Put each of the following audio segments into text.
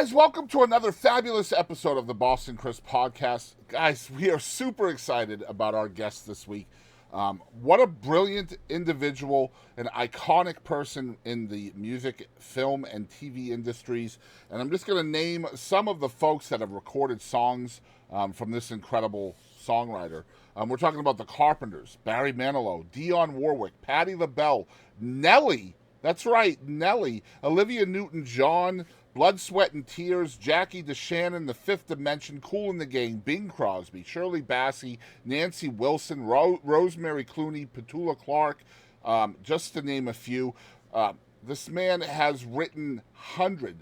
guys, welcome to another fabulous episode of the Boston Chris podcast. Guys, we are super excited about our guest this week. What a brilliant individual, an iconic person in the music, film, and TV industries. And I'm just going to name some of the folks that have recorded songs from this incredible songwriter. We're talking about the Carpenters, Barry Manilow, Dionne Warwick, Patti LaBelle, Nelly. That's right, Nelly, Olivia Newton-John, Blood, Sweat, and Tears, Jackie DeShannon, The Fifth Dimension, Kool and the Gang, Bing Crosby, Shirley Bassey, Nancy Wilson, Rosemary Clooney, Petula Clark, just to name a few. This man has written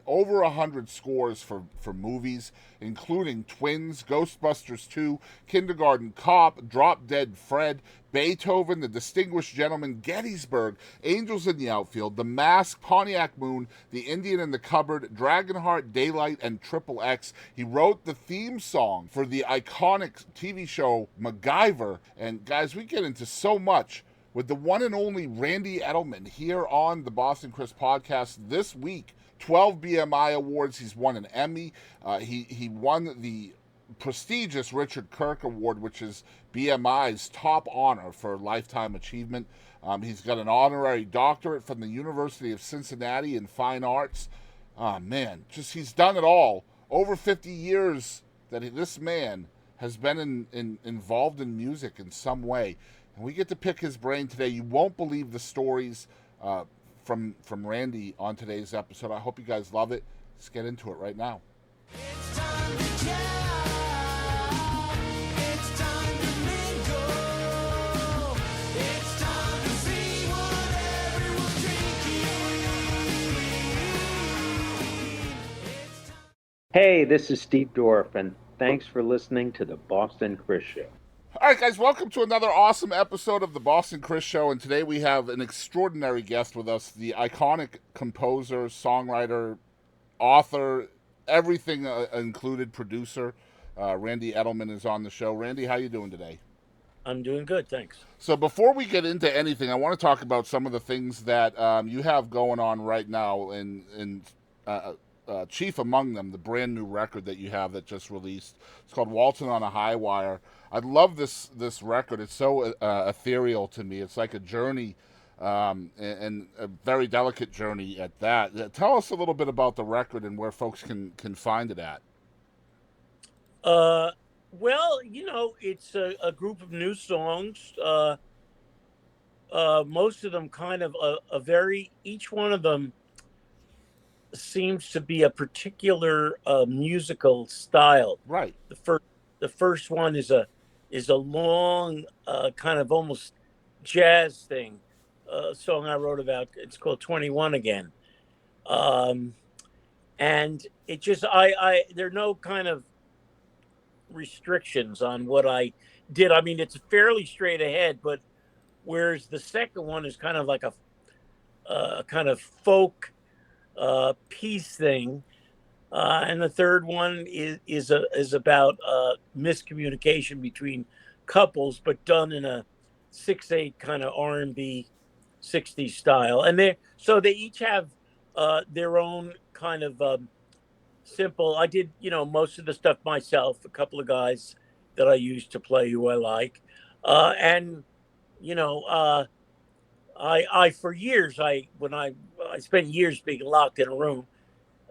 over 100 scores for movies, including Twins, Ghostbusters 2, Kindergarten Cop, Drop Dead Fred, Beethoven, The Distinguished Gentleman, Gettysburg, Angels in the Outfield, The Mask, Pontiac Moon, The Indian in the Cupboard, Dragonheart, Daylight, and Triple X. He wrote the theme song for the iconic TV show MacGyver. And guys, we get into so much with the one and only Randy Edelman here on the Boston Chris podcast this week. 12 BMI awards. He's won an Emmy. He won the prestigious Richard Kirk Award, which is BMI's top honor for lifetime achievement. He's got an honorary doctorate from the University of Cincinnati in fine arts. Man, just he's done it all. Over 50 years that this man has been involved in music in some way. And we get to pick his brain today. You won't believe the stories from Randy on today's episode. I hope you guys love it. Let's get into it right now. It's time to jam. It's time to mingle. It's time to see what everyone's drinking. Hey, this is Steve Dorff, and thanks for listening to the Boston Chris Show. All right, guys, welcome to another awesome episode of the Boston Chris Show. And today we have an extraordinary guest with us, the iconic composer, songwriter, author, everything included, producer. Randy Edelman is on the show. Randy, how you doing today? I'm doing good, thanks. So before we get into anything, I want to talk about some of the things that you have going on right now, and chief among them, the brand new record that you have that just released. It's called Waltzing On a High Wire. I love this record. It's so ethereal to me. It's like a journey, and a very delicate journey at that. Tell us a little bit about the record and where folks can find it at. Well, it's a group of new songs. Most of them kind of each one of them seems to be a particular musical style. Right. The first one is a long kind of almost jazz thing, song I wrote about. It's called 21 Again. And it just there are no kind of restrictions on what I did. I mean, it's fairly straight ahead, but whereas the second one is kind of like a kind of folk peace thing, and the third one is about miscommunication between couples, but done in a 6/8 kind of R&B 60s style. And they each have their own kind of simple. I did most of the stuff myself. A couple of guys that I used to play who I like, and I for years I spent years being locked in a room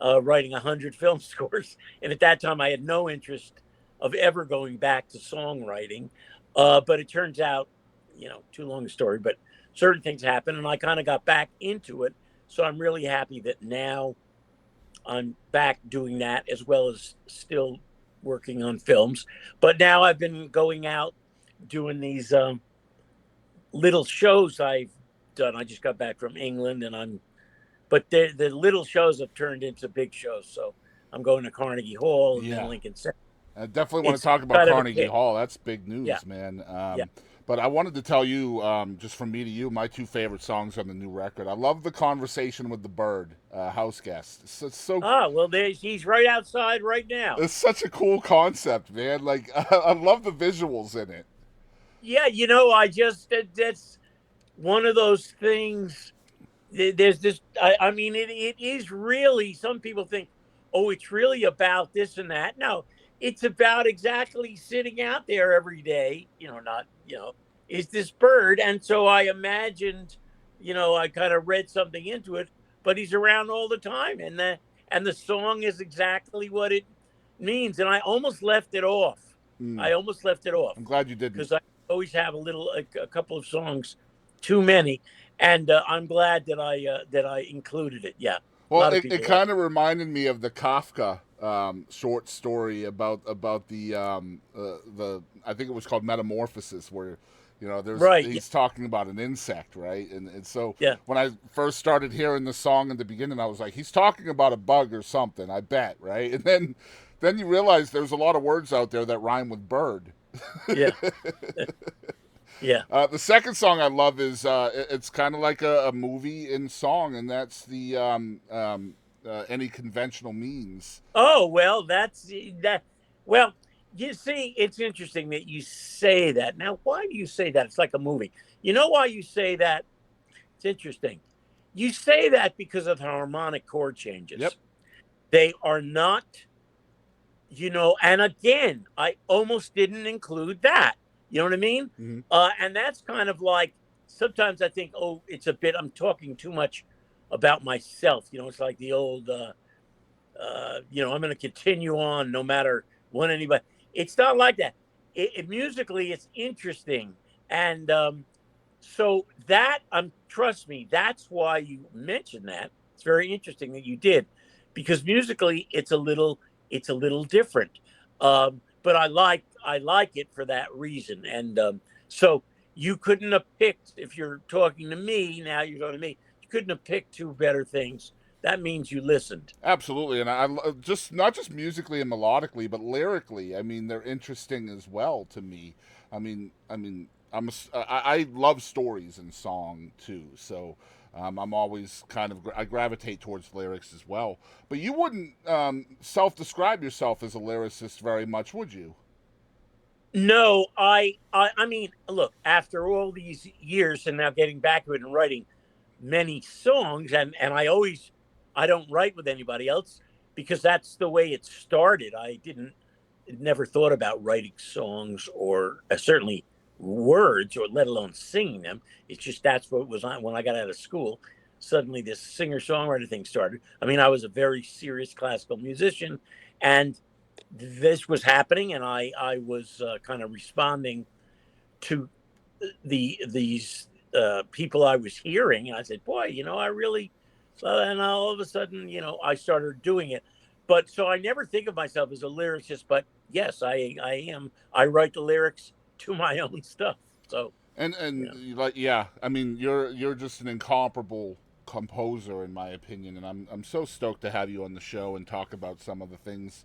writing 100 film scores, and at that time I had no interest of ever going back to songwriting, but it turns out, too long a story, but certain things happen and I kind of got back into it. So I'm really happy that now I'm back doing that, as well as still working on films. But now I've been going out doing these little shows I've done. I just got back from England, but the little shows have turned into big shows. So I'm going to Carnegie Hall and then Lincoln Center. I definitely want to talk about Carnegie Hall. That's big news, man. But I wanted to tell you, just from me to you, my two favorite songs on the new record. I love the conversation with the bird, house guest. It's so. He's right outside right now. It's such a cool concept, man. Like I love the visuals in it. Yeah, that's one of those things. There's this. I mean, it is really. Some people think, oh, it's really about this and that. No, it's about exactly sitting out there every day, not, is this bird. And so I imagined, I kind of read something into it, but he's around all the time. And the song is exactly what it means. And I almost left it off. I almost left it off I'm glad you didn't. because I always have a couple of songs too many. And I'm glad that I included it. Yeah. Well, it kind of reminded me of the Kafka short story about the I think it was called Metamorphosis, where there's Right. he's talking about an insect, right? And so Yeah. when I first started hearing the song in the beginning, I was like, he's talking about a bug or something, I bet, right? And then you realize there's a lot of words out there that rhyme with bird. Yeah. Yeah. The second song I love is it's kind of like a movie in song, and that's the Any Conventional Means. Oh, well, that's that. Well, you see, it's interesting that you say that. Now, why do you say that? It's like a movie. You know why you say that? It's interesting. You say that because of the harmonic chord changes. Yep. They are not, and again, I almost didn't include that. You know what I mean? Mm-hmm. And that's kind of like, sometimes I think, oh, I'm talking too much about myself. It's like the old, I'm going to continue on no matter what anybody. It's not like that. Musically, it's interesting. And so that, trust me, that's why you mentioned that. It's very interesting that you did, because musically it's a little different. But I like it for that reason. And so you couldn't have picked, if you're talking to me, now you're talking to me, you couldn't have picked two better things. That means you listened. Absolutely, and I just not just musically and melodically, but lyrically. I mean, they're interesting as well to me. I love stories in song too, so I'm always I gravitate towards lyrics as well. But you wouldn't self-describe yourself as a lyricist very much, would you? No, I mean, look, after all these years and now getting back to it and writing many songs, and I don't write with anybody else because that's the way it started. I never thought about writing songs or certainly words, or let alone singing them. It's just that's what was on when I got out of school. Suddenly this singer-songwriter thing started. I mean, I was a very serious classical musician, and this was happening, and I was kind of responding to these people I was hearing, and I said, boy, I really, and all of a sudden, I started doing it. But so I never think of myself as a lyricist, but yes, I am. I write the lyrics to my own stuff. So I mean, you're just an incomparable composer, in my opinion, and I'm so stoked to have you on the show and talk about some of the things.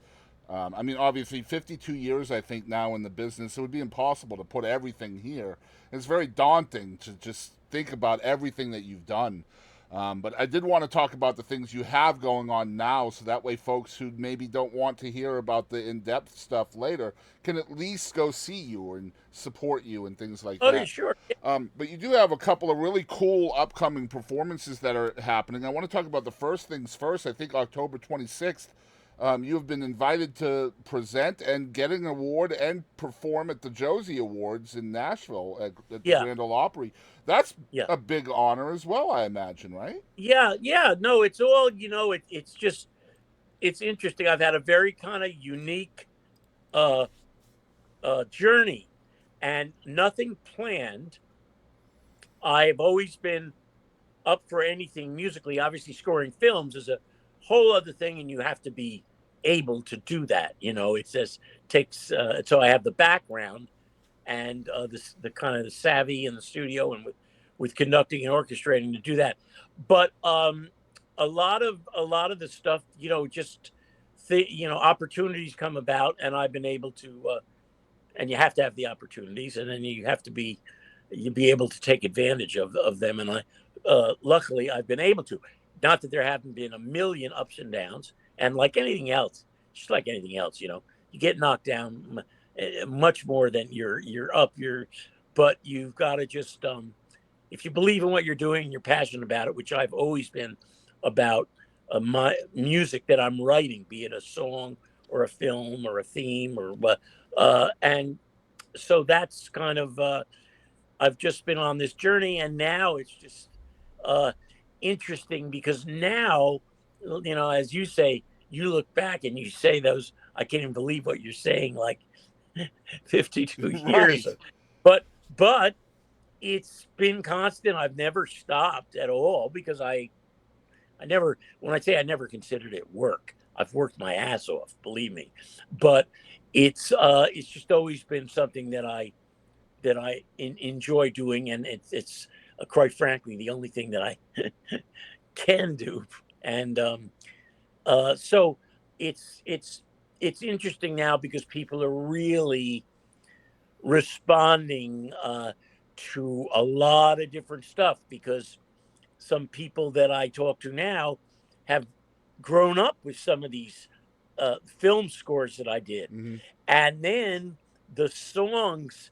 I mean, obviously, 52 years, I think, now in the business, it would be impossible to put everything here. It's very daunting to just think about everything that you've done. But I did want to talk about the things you have going on now, so that way folks who maybe don't want to hear about the in-depth stuff later can at least go see you and support you and things like that. Oh, sure. But you do have a couple of really cool upcoming performances that are happening. I want to talk about the first things first. I think October 26th. You have been invited to present and get an award and perform at the Josie Awards in Nashville at the Grand Ole Opry. That's a big honor as well, I imagine, right? Yeah. No, it's all, it's interesting. I've had a very kind of unique journey and nothing planned. I've always been up for anything musically. Obviously, scoring films is a whole other thing, and you have to be able to do that. It just takes. So I have the background and the kind of the savvy in the studio and with conducting and orchestrating to do that. But a lot of the stuff, opportunities come about, and I've been able to. And you have to have the opportunities, and then you have to be able to take advantage of them. And luckily, I've been able to. Not that there haven't been a million ups and downs, and like anything else, just like anything else, you get knocked down much more than you're up. But you've got to just, if you believe in what you're doing, you're passionate about it, which I've always been about. my music that I'm writing, be it a song or a film or a theme or what. And so that's kind of, I've just been on this journey, and now it's just interesting because now, as you say, you look back and you say those, I can't even believe what you're saying, like 52 years. Right. But it's been constant. I've never stopped at all because I never, when I say I never considered it work, I've worked my ass off, believe me. But it's just always been something that I enjoy doing, and it's quite frankly the only thing that I can do. And so it's interesting now because people are really responding to a lot of different stuff, because some people that I talk to now have grown up with some of these film scores that I did. Mhm. And then the songs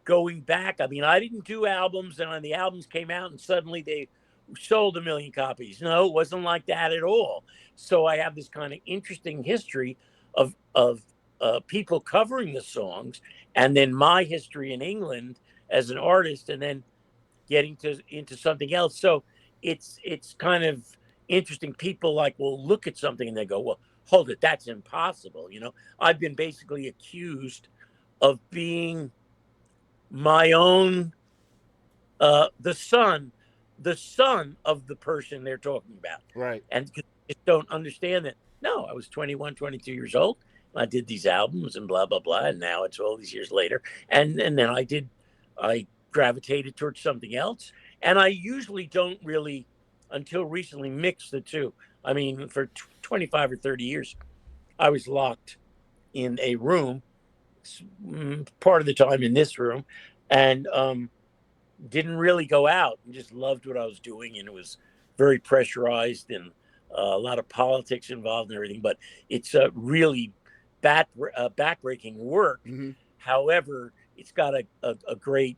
going back. I mean, I didn't do albums, and when the albums came out and suddenly they sold 1 million copies. No, it wasn't like that at all. So I have this kind of interesting history of people covering the songs, and then my history in England as an artist, and then getting into something else. So it's kind of interesting. People will look at something and they go, well, hold it, that's impossible. I've been basically accused of being my own the son of the person they're talking about. Right. And just don't understand that. No, I was 21, 22 years old. I did these albums and blah, blah, blah. And now it's all these years later. And then I gravitated towards something else. And I usually don't really, until recently, mix the two. I mean, for 25 or 30 years, I was locked in a room, part of the time in this room, and didn't really go out, and just loved what I was doing. And it was very pressurized, and a lot of politics involved and everything. But it's really backbreaking work. Mm-hmm. However, it's got a great,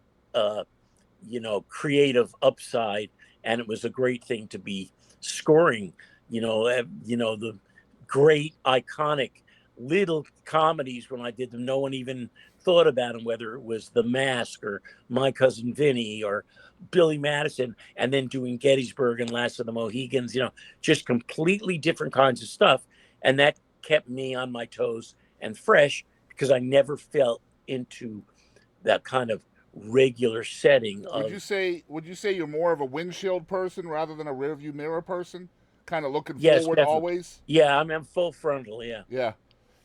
creative upside, and it was a great thing to be scoring. The great iconic little comedies when I did them. No one even thought about them, whether it was The Mask or My Cousin Vinny or Billy Madison, and then doing Gettysburg and Last of the Mohegans. Just completely different kinds of stuff, and that kept me on my toes and fresh, because I never fell into that kind of regular setting. Would you say you're more of a windshield person rather than a rearview mirror person? Kind of looking forward definitely. always? Yeah, I'm full frontal, yeah. Yeah.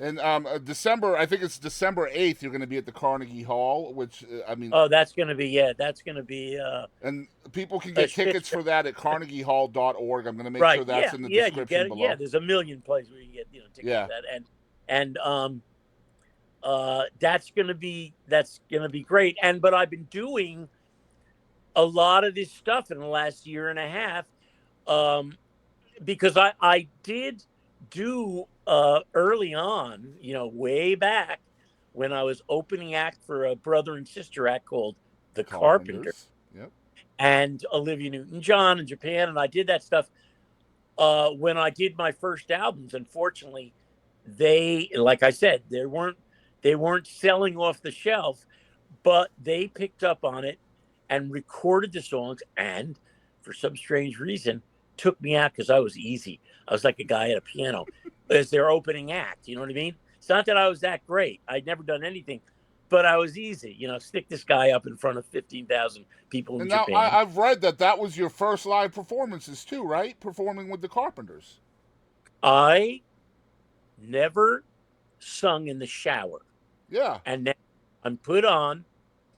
And December, I think it's December 8th, you're going to be at the Carnegie Hall, which, Oh, that's going to be, and people can get tickets for that at carnegiehall.org. I'm going to make sure that's in the description below. Yeah, there's a million places where you get, tickets for that. And that's going to be great. But I've been doing a lot of this stuff in the last year and a half, because I did do early on, way back when I was opening act for a brother and sister act called the Carpenters. Yep. And Olivia Newton-John in Japan, and I did that stuff when I did my first albums. Unfortunately, they, like I said, they weren't selling off the shelf, but they picked up on it and recorded the songs, and for some strange reason took me out because I was easy. I was like a guy at a piano as their opening act. You know what I mean? It's not that I was that great. I'd never done anything, but I was easy. Stick this guy up in front of 15,000 people in Japan. Now, I've read that was your first live performances too, right? Performing with the Carpenters. I never sung in the shower. Yeah. And then I'm put on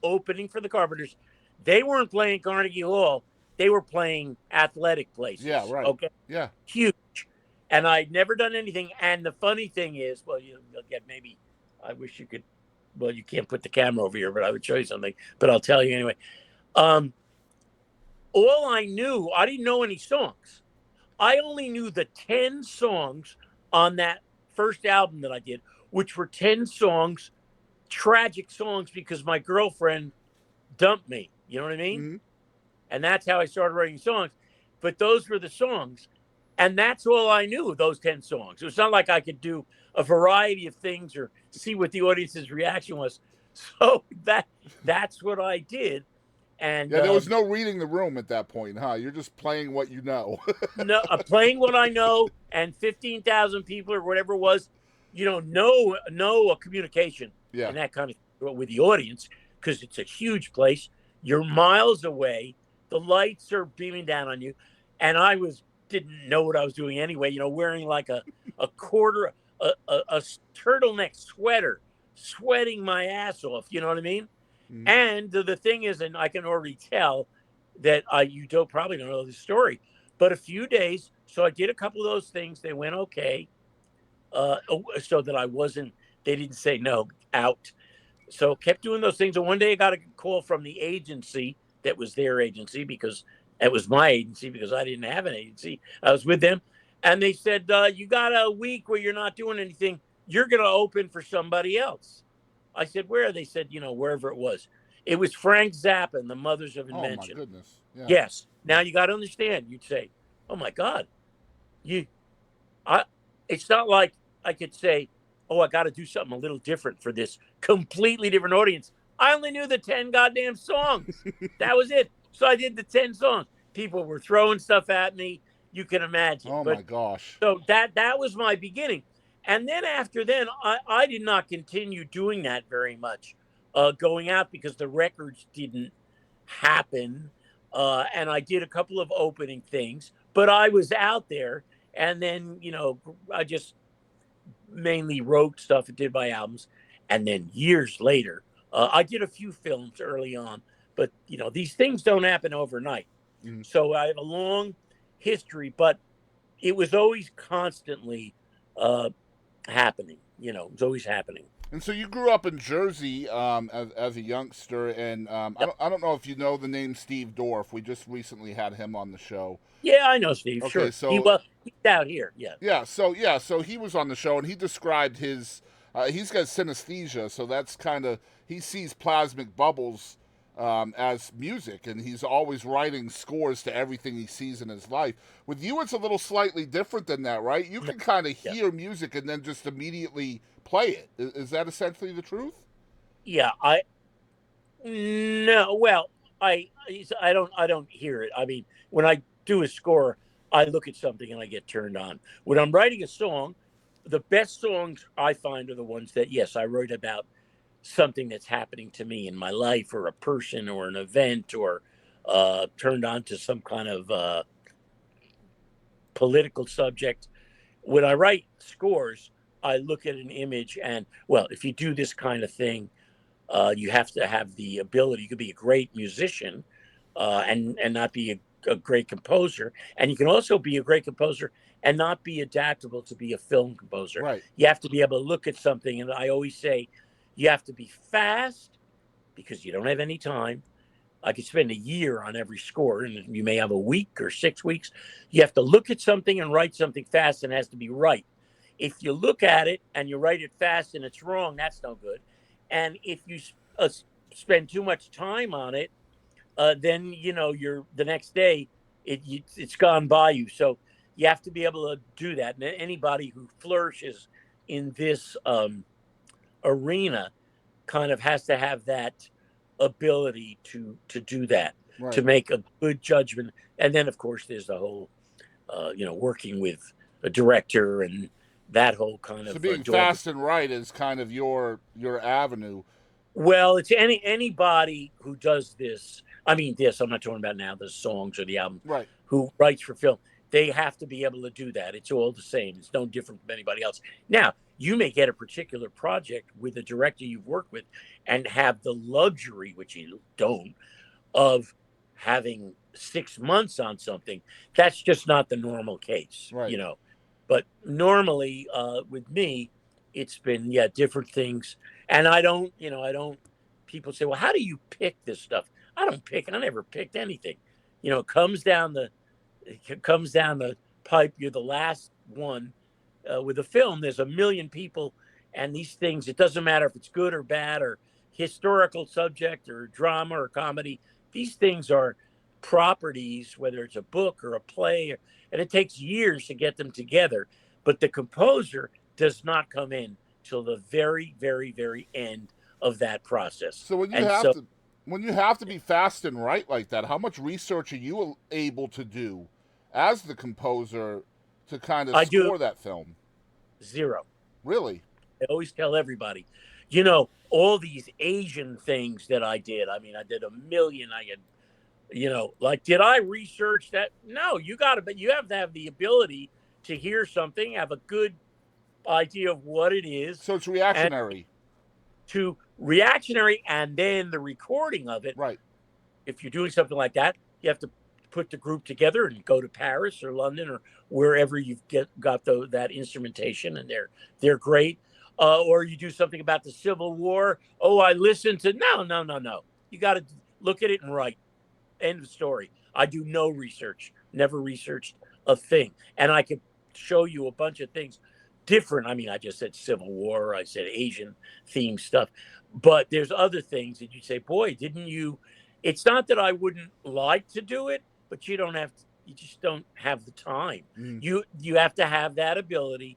opening for the Carpenters. They weren't playing Carnegie Hall. They were playing athletic places. Yeah, right. Okay. Yeah. Huge. And I'd never done anything. And the funny thing is, well, you'll get maybe, I wish you could, well, you can't put the camera over here, but I would show you something, but I'll tell you anyway. All I knew, I didn't know any songs. I only knew the 10 songs on that first album that I did, which were 10 songs, tragic songs, because my girlfriend dumped me. You know what I mean? Mm-hmm. And that's how I started writing songs. But those were the songs. And that's all I knew, those 10 songs. It was not like I could do a variety of things or see what the audience's reaction was. So that's what I did. And Yeah, there was no reading the room at that point, huh? You're just playing what you know. no, playing what I know, and 15,000 people or whatever it was, know a communication Yeah. and that kind of with the audience, because it's a huge place. You're miles away. The lights are beaming down on you. And didn't know what I was doing anyway, wearing like a turtleneck sweater, sweating my ass off. You know what I mean? Mhm. And the thing is, and I can already tell that you probably don't know the story, but a few days. So I did a couple of those things. They went okay. So that they didn't say no, out. So kept doing those things. And one day I got a call from the agency that was their agency, because it was my agency, because I didn't have an agency. I was with them. And they said, you got a week where you're not doing anything. You're going to open for somebody else. I said, where? They said, wherever it was. It was Frank Zappa and the Mothers of Invention. Oh, my goodness. Yeah. Yes. Now you got to understand. You'd say, oh, my God. It's not like I could say, oh, I got to do something a little different for this completely different audience. I only knew the 10 goddamn songs. That was it. So I did the 10 songs. People were throwing stuff at me. You can imagine. Oh, my gosh. So that was my beginning. And then after then, I did not continue doing that very much, going out, because the records didn't happen. And I did a couple of opening things, but I was out there. And then, I just mainly wrote stuff and did my albums. And then years later, I did a few films early on, but these things don't happen overnight. Mhm. So I have a long history, but it was always constantly happening. It was always happening. And so you grew up in Jersey as a youngster, and I don't know if you know the name Steve Dorff. We just recently had him on the show. Yeah, I know Steve. Okay, Sure. so He's out here. Yeah. So he was on the show, and he described his. He's got synesthesia, so that's kind of, he sees plasmic bubbles as music, and he's always writing scores to everything he sees in his life. With you, it's a little slightly different than that, right? You can kind of hear music and then just immediately play it. Is that essentially the truth? Yeah. No. Well, I don't hear it. I mean, when I do a score, I look at something and I get turned on. When I'm writing a song, the best songs I find are the ones that, yes, I wrote about something that's happening to me in my life, or a person, or an event, or turned on to some kind of political subject. When I write scores, I look at an image, and, well, if you do this kind of thing, you have to have the ability. You could be a great musician and not be a great composer. And you can also be a great composer and not be adaptable to be a film composer. Right. You have to be able to look at something. And I always say, you have to be fast, because you don't have any time. I could spend a year on every score, and you may have a week or 6 weeks. You have to look at something and write something fast, and it has to be right. If you look at it and you write it fast and it's wrong, that's no good. And if you spend too much time on it, then you're the next day it's gone by you. So you have to be able to do that. And anybody who flourishes in this arena kind of has to have that ability to do that, Right. to make a good judgment. And then, of course, there's the whole working with a director and that whole kind of. So being fast and right is kind of your avenue. Well, it's anybody who does this. I mean, I'm not talking about now the songs or the album. Right. Who writes for film? They have to be able to do that. It's all the same. It's no different from anybody else. Now, you may get a particular project with a director you've worked with and have the luxury, which you don't, of having 6 months on something. That's just not the normal case, Right. But normally, with me, it's been different things. And I don't. People say, "Well, how do you pick this stuff?" I don't pick. I never picked anything. It comes down the pipe. You're the last one. With a film, there's a million people, and these things. It doesn't matter if it's good or bad, or historical subject, or drama, or comedy. These things are properties, whether it's a book or a play, and it takes years to get them together. But the composer does not come in till the very, very, very end of that process. So when you have to be fast and right like that, how much research are you able to do as the composer to kind of score that film? Zero. Really? I always tell everybody, all these Asian things that I did. I mean, I did a million. I had, like, did I research that? No, you have to have the ability to hear something, have a good idea of what it is. So it's reactionary. And then the recording of it. Right. If you're doing something like that, you have to put the group together and go to Paris or London or wherever you've got that instrumentation, and they're great. Or you do something about the Civil War. Oh, I listened to no. You got to look at it and write. End of story. I do no research. Never researched a thing, and I could show you a bunch of things different. I mean, I just said Civil War. I said Asian themed stuff, but there's other things that you say, boy, didn't you? It's not that I wouldn't like to do it, but you just don't have the time. You have to have that ability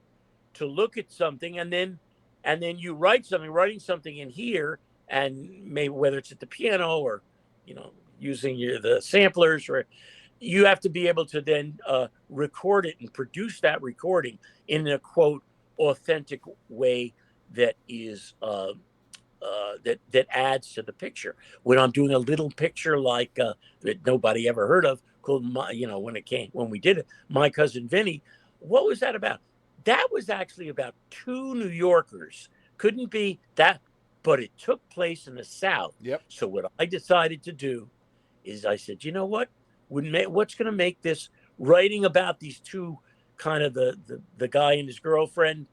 to look at something and then you writing something in here, and maybe whether it's at the piano or, using the samplers, or you have to be able to then record it and produce that recording in a quote authentic way that is that adds to the picture. When I'm doing a little picture like that nobody ever heard of, called when we did it, My Cousin Vinny, what was that about? That was actually about two New Yorkers. Couldn't be that, but it took place in the South. Yep. So what I decided to do is I said, you know what? What's going to make this writing about these two, kind of the guy and his girlfriend,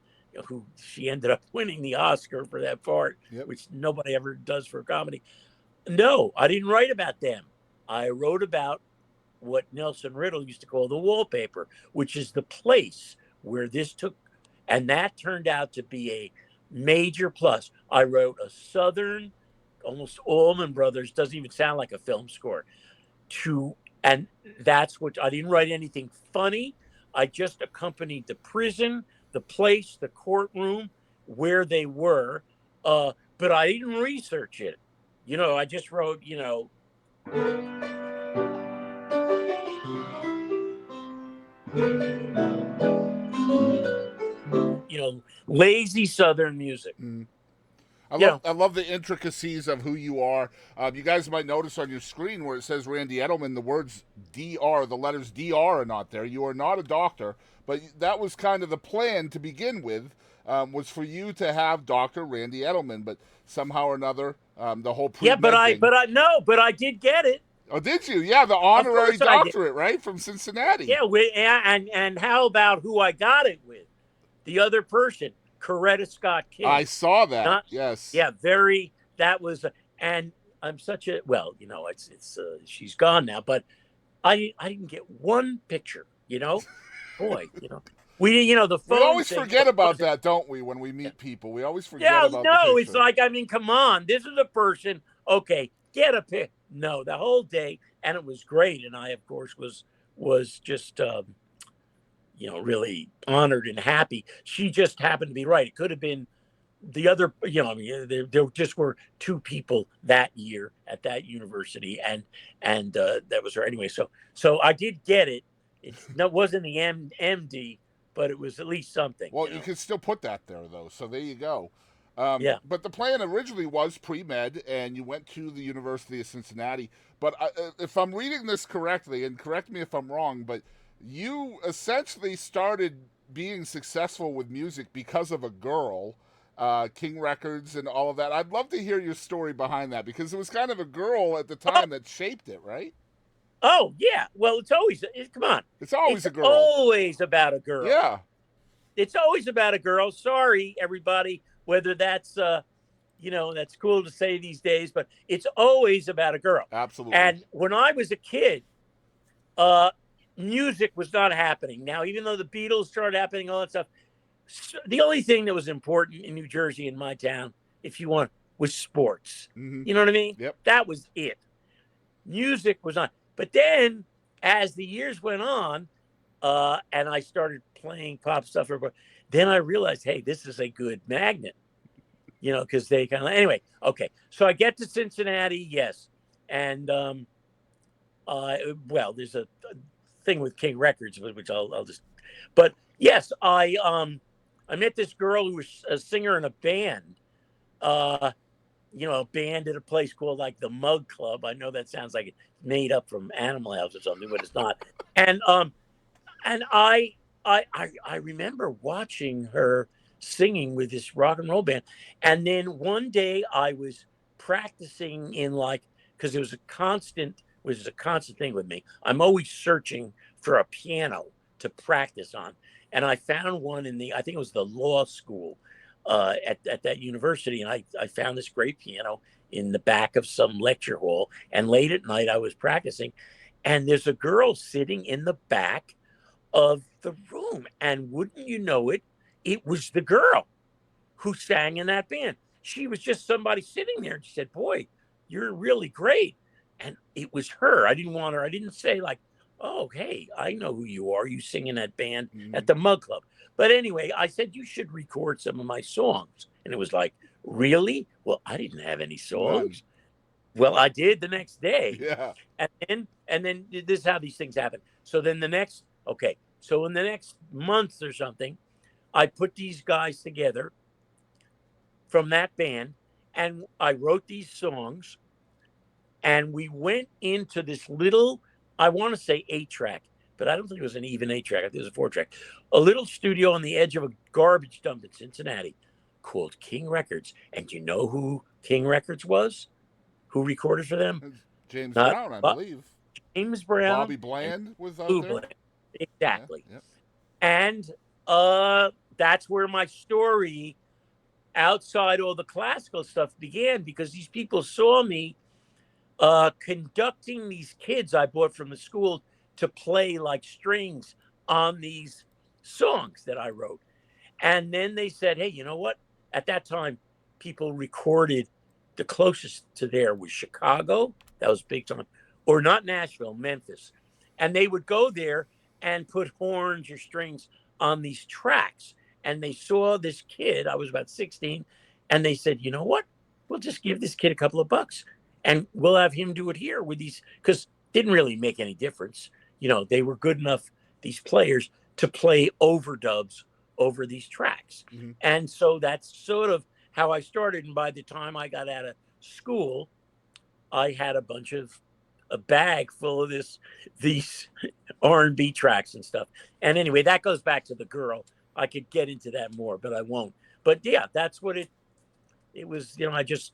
who she ended up winning the Oscar for that part, yep. which nobody ever does for a comedy. No, I didn't write about them. I wrote about what Nelson Riddle used to call the wallpaper, which is the place where this took, and that turned out to be a major plus. I wrote a Southern, almost Allman Brothers, doesn't even sound like a film score, and that's what, I didn't write anything funny. I just accompanied the prison, the place, the courtroom, where they were, but I didn't research it. I just wrote, lazy Southern music. I love the intricacies of who you are. You guys might notice on your screen where it says Randy Edelman, the words DR, the letters DR are not there. You are not a doctor, but that was kind of the plan to begin with, was for you to have Dr. Randy Edelman, but somehow or another, the whole pre-med but I did get it. Oh, did you? Yeah, the honorary doctorate, right, from Cincinnati. Yeah, and how about who I got it with? The other person, Coretta Scott King. I saw that. Yes. Yeah, that was, and I'm such a, it's she's gone now, but I didn't get one picture, boy, we, the phone. We always forget about that, don't we, when we meet people? We always forget about the picture. No, it's like, come on, this is a person, okay, get a pic. No, the whole day, and it was great, and I, of course, was just, really honored and happy. She just happened to be right. It could have been the other, there just were two people that year at that university, and that was her anyway. So I did get it. It wasn't the MD, but it was at least something. Well, you can still put that there, though. So there you go. Yeah. But the plan originally was pre-med, and you went to the University of Cincinnati. But if I'm reading this correctly, and correct me if I'm wrong, but you essentially started being successful with music because of a girl, King Records and all of that. I'd love to hear your story behind that, because it was kind of a girl at the time that shaped it, right? Oh, yeah. Well, come on. It's always a girl. Always about a girl. Yeah. It's always about a girl. Sorry, everybody, whether that's, that's cool to say these days, but it's always about a girl. Absolutely. And when I was a kid, music was not happening. Now, even though the Beatles started happening, all that stuff, the only thing that was important in New Jersey, in my town, if you want, was sports. Mm-hmm. You know what I mean? Yep. That was it. Music was not. But then, as the years went on, and I started playing pop stuff, then I realized, hey, this is a good magnet, because they kind of anyway. Okay, so I get to Cincinnati, yes, and well, there's a thing with King Records, which I'll just, but yes, I met this girl who was a singer in a band. A band at a place called like the Mug Club. I know that sounds like it's made up from Animal House or something, but it's not. And I remember watching her singing with this rock and roll band. And then one day I was practicing in because it was a constant thing with me. I'm always searching for a piano to practice on. And I found one I think it was the law school at that university. And I found this great piano in the back of some lecture hall. And late at night I was practicing. And there's a girl sitting in the back of the room. And wouldn't you know it, it was the girl who sang in that band. She was just somebody sitting there. And she said, boy, you're really great. And it was her. I didn't want her. I didn't say oh, hey, I know who you are. You sing in that band at the Mug Club. But anyway, I said, you should record some of my songs. And it was like, really? Well, I didn't have any songs. None. Well, I did the next day. Yeah. And then this is how these things happen. So then so in the next month or something, I put these guys together from that band and I wrote these songs and we went into this little, I want to say 8-track, but I don't think it was an even 8-track. I think it was a 4-track, a little studio on the edge of a garbage dump in Cincinnati called King Records. And you know who King Records was? Who recorded for them? James Brown, I believe. James Brown. Bobby Bland was out there. Bland. Exactly. Yeah. And that's where my story outside all the classical stuff began, because these people saw me conducting these kids I bought from the school to play like strings on these songs that I wrote. And then they said, hey, you know what? At that time, people recorded, the closest to there was Chicago. That was big time. Or not Nashville, Memphis. And they would go there and put horns or strings on these tracks. And they saw this kid, I was about 16, and they said, you know what? We'll just give this kid a couple of bucks and we'll have him do it here with these, because it didn't really make any difference. They were good enough, these players, to play overdubs over these tracks. Mm-hmm. And so that's sort of how I started. And by the time I got out of school, I had a bag full of these R&B tracks and stuff. And anyway, that goes back to the girl. I could get into that more, but I won't. But yeah, that's what it was. I just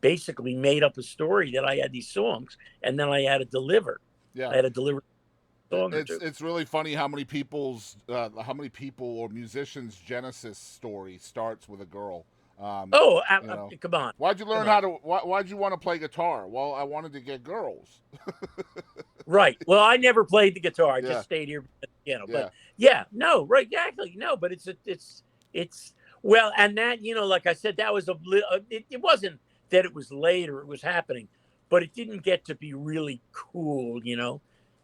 basically made up a story that I had these songs, and then I had to deliver. Yeah, I had to deliver. It's really funny how many people or musicians' genesis story starts with a girl. Come on. Why'd you learn why'd you want to play guitar? Well, I wanted to get girls. Right. Well, I never played the guitar. I just stayed here at the piano. But right, exactly. No, but it's well, and that, like I said, that was it wasn't that it was later, it was happening, but it didn't get to be really cool,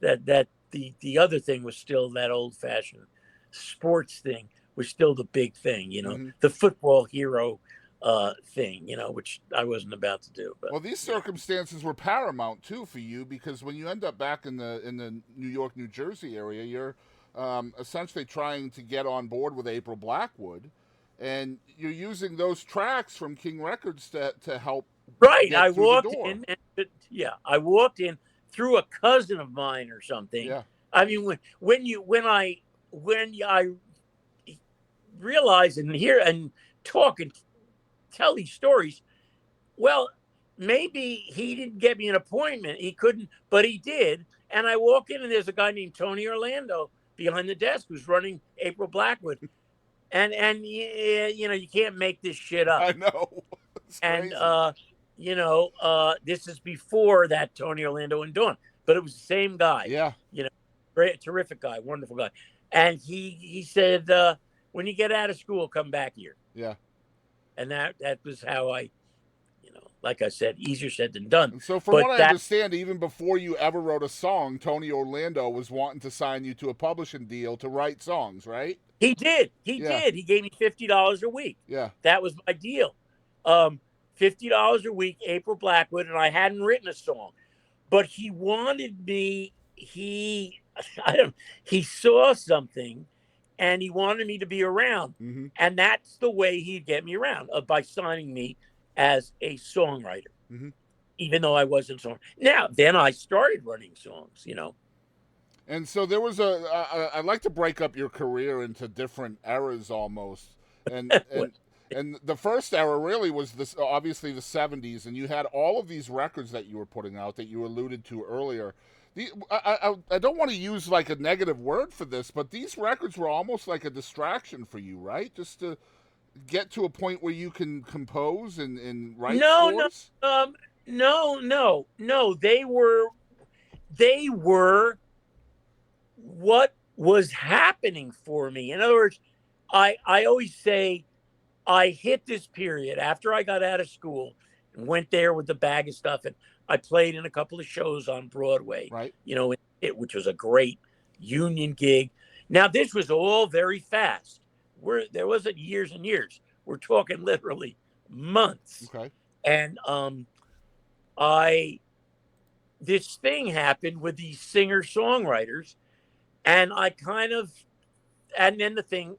that the other thing was still that old fashioned sports thing was still the big thing, mm-hmm. the football hero thing, which I wasn't about to do. But, well, these circumstances were paramount too for you, because when you end up back in the New York, New Jersey area, you're essentially trying to get on board with April Blackwood, and you're using those tracks from King Records to help. Right, I walked in, I walked in through a cousin of mine or something. Yeah, I mean when I realize and hear and talk and tell these stories, well, maybe he didn't get me an appointment, he couldn't, but he did. And I walk in and there's a guy named Tony Orlando behind the desk who's running April Blackwood, and you can't make this shit up. I know. And this is before that Tony Orlando and Dawn, but it was the same guy. Yeah, great, terrific guy, wonderful guy. And he said, when you get out of school, come back here. Yeah. And that was how I, like I said, easier said than done. And so, from But what I that understand, even before you ever wrote a song, Tony Orlando was wanting to sign you to a publishing deal to write songs, right? he did. He Yeah. did. He gave me $50 a week. Yeah. That was my deal. $50 a week, April Blackwood, and I hadn't written a song. But he wanted me, he saw something and he wanted me to be around. Mm-hmm. And that's the way he'd get me around, by signing me as a songwriter. Mm-hmm. Even though I wasn't song. Now, then I started running songs, And so there was I'd like to break up your career into different eras almost. And the first era really was this, obviously the 70s, and you had all of these records that you were putting out that you alluded to earlier. I don't want to use like a negative word for this, but these records were almost like a distraction for you, right? Just to get to a point where you can compose and write scores? No. They were what was happening for me. In other words, I always say I hit this period after I got out of school and went there with the bag of stuff, and I played in a couple of shows on Broadway, right? Which was a great union gig. Now, this was all very fast. There wasn't years and years. We're talking literally months. Okay. And this thing happened with these singer-songwriters, and and then the thing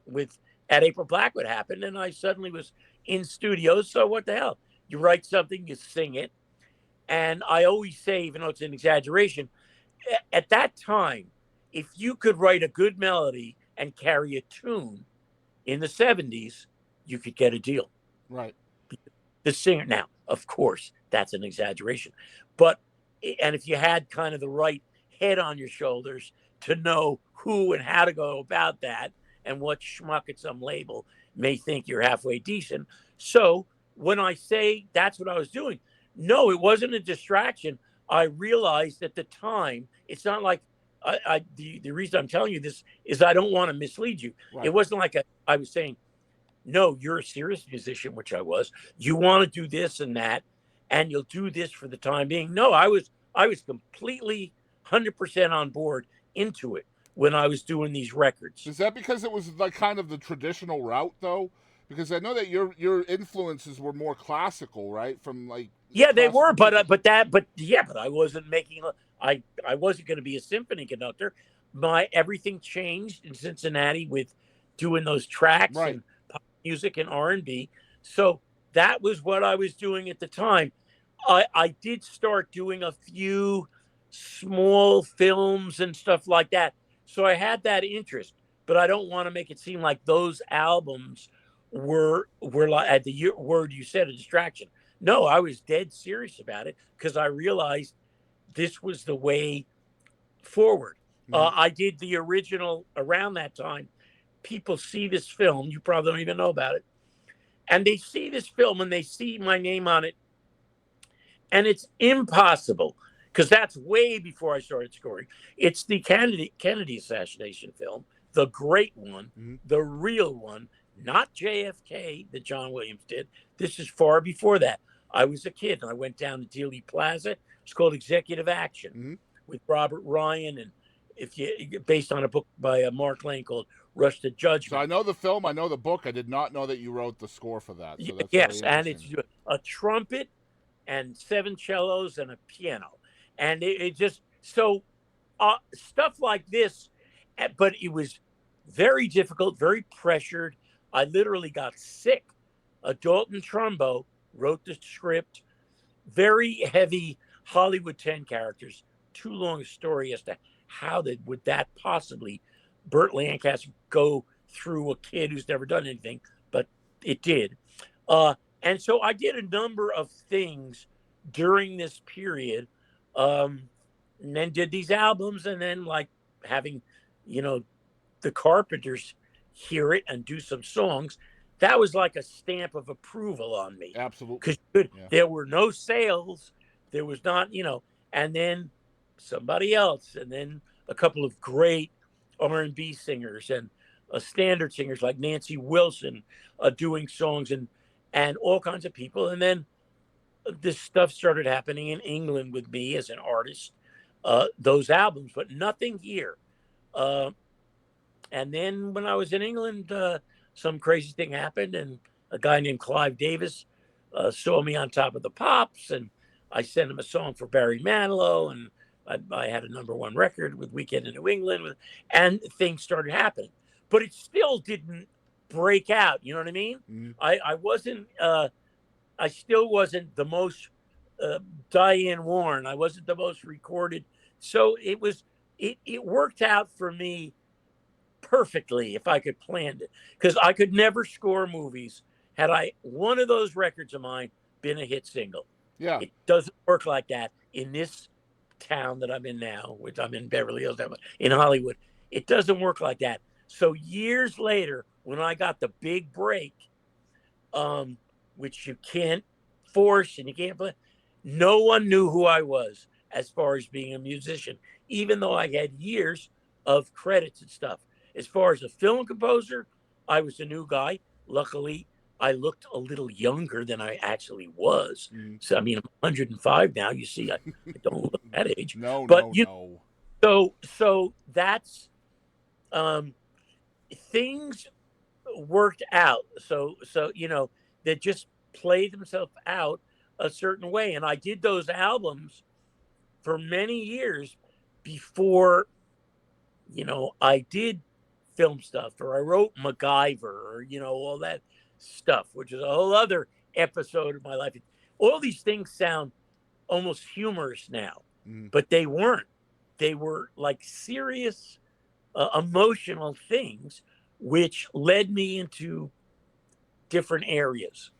at April Blackwood happened, and I suddenly was in studios. So what the hell? You write something, you sing it. And I always say, even though it's an exaggeration, at that time, if you could write a good melody and carry a tune in the 70s, you could get a deal. Right. The singer, now, of course, that's an exaggeration. And if you had kind of the right head on your shoulders to know who and how to go about that, and what schmuck at some label may think you're halfway decent. So when I say that's what I was doing, no, it wasn't a distraction. I realized at the time, it's not like the reason I'm telling you this is I don't want to mislead you. Right. It wasn't like I was saying, no, you're a serious musician, which I was. You want to do this and that, and you'll do this for the time being. No, I was completely 100% on board into it when I was doing these records. Is that because it was like kind of the traditional route, though? Because I know that your influences were more classical, right? From like they were, but I wasn't making. I wasn't going to be a symphony conductor. Everything changed in Cincinnati with doing those tracks right. and pop music and R&B. So that was what I was doing at the time. I did start doing a few small films and stuff like that. So I had that interest, but I don't want to make it seem like those albums were like, at the word you said, a distraction. No, I was dead serious about it because I realized this was the way forward. Mm-hmm. I did the original around that time. People see this film, you probably don't even know about it, and they see this film and they see my name on it, and it's impossible. Because that's way before I started scoring. It's the Kennedy assassination film, the great one, mm-hmm. the real one, not JFK that John Williams did. This is far before that. I was a kid and I went down to Dealey Plaza. It's called Executive Action mm-hmm. with Robert Ryan, and based on a book by Mark Lane called Rush to Judgment. So I know the film, I know the book. I did not know that you wrote the score for that. So that's yes, and it's a trumpet and 7 cellos and a piano. And it just, so stuff like this, but it was very difficult, very pressured. I literally got sick. Dalton Trumbo wrote the script, very heavy Hollywood 10 characters. Too long a story as to how would that possibly, Burt Lancaster, go through a kid who's never done anything, but it did. And so I did a number of things during this period. And then did these albums, and then like having, the Carpenters hear it and do some songs. That was like a stamp of approval on me. Absolutely. Because there were no sales. There was not, and then somebody else, and then a couple of great R&B singers and standard singers like Nancy Wilson doing songs and all kinds of people. And then this stuff started happening in England with me as an artist, those albums, but nothing here. And then when I was in England, some crazy thing happened, and a guy named Clive Davis saw me on Top of the Pops, and I sent him a song for Barry Manilow, and I had a #1 record with Weekend in New England, and things started happening. But it still didn't break out. You know what I mean? Mm-hmm. I wasn't. I still wasn't the most Diane Warren. I wasn't the most recorded. So it was. It worked out for me perfectly if I could plan it, because I could never score movies had one of those records of mine been a hit single. Yeah. It doesn't work like that in this town that I'm in now, which I'm in Beverly Hills, in Hollywood. It doesn't work like that. So years later, when I got the big break, which you can't force and you can't play, no one knew who I was as far as being a musician, even though I had years of credits and stuff. As far as a film composer, I was a new guy. Luckily, I looked a little younger than I actually was. So, I mean, I'm 105 now. You see, I don't look that age. No. So that's things worked out. So they just played themselves out a certain way. And I did those albums for many years before, I did film stuff, or I wrote MacGyver, or, all that stuff, which is a whole other episode of my life. All these things sound almost humorous now, but they weren't. They were like serious, emotional things, which led me into different areas.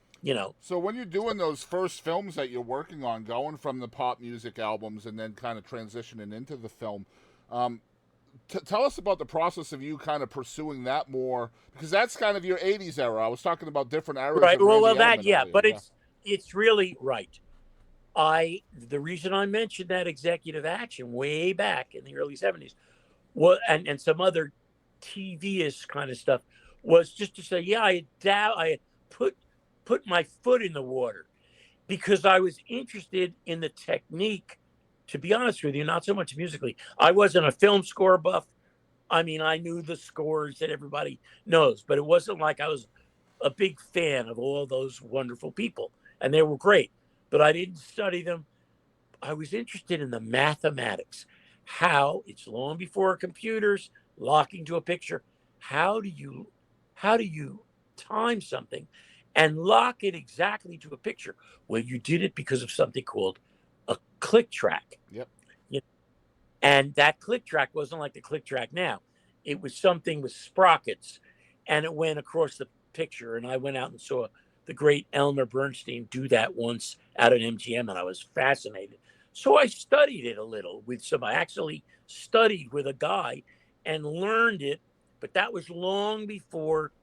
So when you're doing those first films that you're working on, going from the pop music albums and then kind of transitioning into the film, tell us about the process of you kind of pursuing that more, because that's kind of your 80s era. I was talking about different eras. Right. Of Well, Randy that, Edelman yeah, earlier. but it's really right. The reason I mentioned that executive action way back in the early 70s, and some other TV-ish kind of stuff, was just to say, yeah, I had put my foot in the water, because I was interested in the technique. To be honest with you, not so much musically. I wasn't a film score buff. I mean, I knew the scores that everybody knows, but it wasn't like I was a big fan of all those wonderful people, and they were great, but I didn't study them. I was interested in the mathematics, how it's long before computers, locking to a picture. How do you time something and lock it exactly to a picture? Well, you did it because of something called a click track. Yep. And that click track wasn't like the click track now. It was something with sprockets, and it went across the picture. And I went out and saw the great Elmer Bernstein do that once out at MGM, and I was fascinated. So I studied it a little I actually studied with a guy and learned it, but that was long before,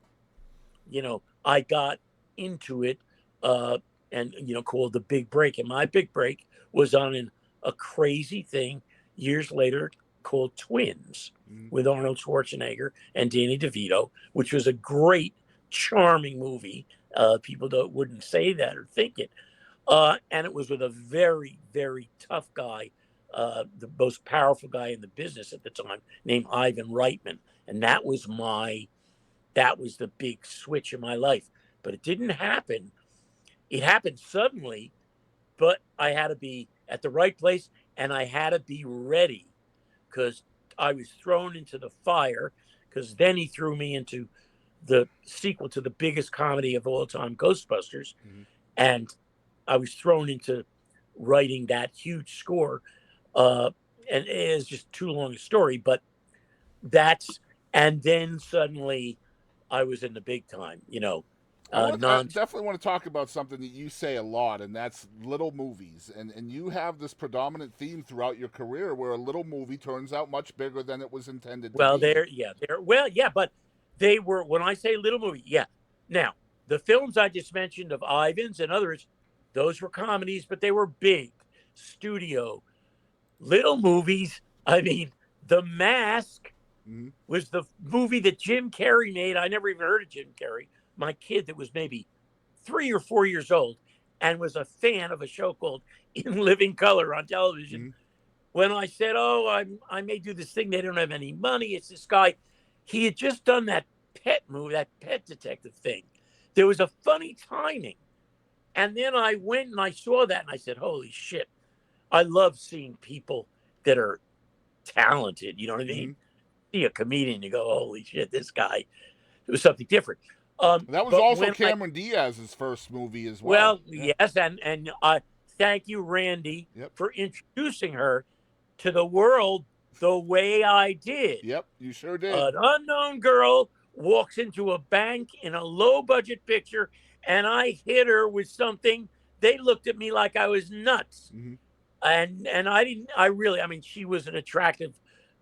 I got into it, and, called the big break. And my big break was on a crazy thing years later called Twins, with Arnold Schwarzenegger and Danny DeVito, which was a great, charming movie. People wouldn't say that or think it. And it was with a very, very tough guy, the most powerful guy in the business at the time, named Ivan Reitman. And that was the big switch in my life. But it didn't happen. It happened suddenly, but I had to be at the right place, and I had to be ready, because I was thrown into the fire, because then he threw me into the sequel to the biggest comedy of all time, Ghostbusters. And I was thrown into writing that huge score. And it is just too long a story, but and then suddenly I was in the big time, I definitely want to talk about something that you say a lot, and that's little movies. And you have this predominant theme throughout your career where a little movie turns out much bigger than it was intended to be. But they were, when I say little movie, yeah. Now, the films I just mentioned of Ivan's and others, those were comedies, but they were big, studio. Little movies, I mean, The Mask was the movie that Jim Carrey made. I never even heard of Jim Carrey. My kid that was maybe 3 or 4 years old, and was a fan of a show called In Living Color on television. Mhm. When I said, "Oh, I may do this thing. They don't have any money." It's this guy. He had just done that pet movie, that pet detective thing. There was a funny timing. And then I went and I saw that and I said, "Holy shit. I love seeing people that are talented." You know what I mean? See a comedian, you go, "Holy shit, this guy." It was something different. That was But also when Cameron Diaz's first movie as well. well, yes, and thank you, Randy, Yep. for introducing her to the world the way I did. Yep, you sure did. An unknown girl walks into a bank in a low budget picture, and I hit her with something. They looked at me like I was nuts. Mhm. And I didn't, I really, I mean, she was an attractive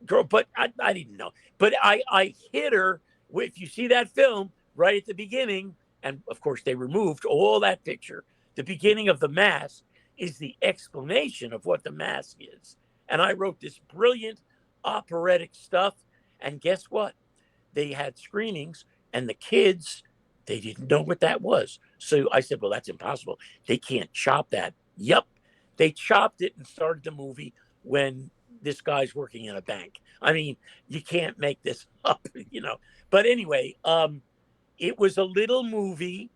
girl, but I didn't know. But I hit her. If you see that film right at the beginning, and of course they removed all that picture, the beginning of the mask is the explanation of what the mask is. And I wrote this brilliant operatic stuff. And guess what? They had screenings, and the kids, they didn't know what that was. So I said, "Well, that's impossible. They can't chop that." Yep. They chopped it and started the movie when this guy's working in a bank. I mean, you can't make this up, you know. But anyway, it was a little movie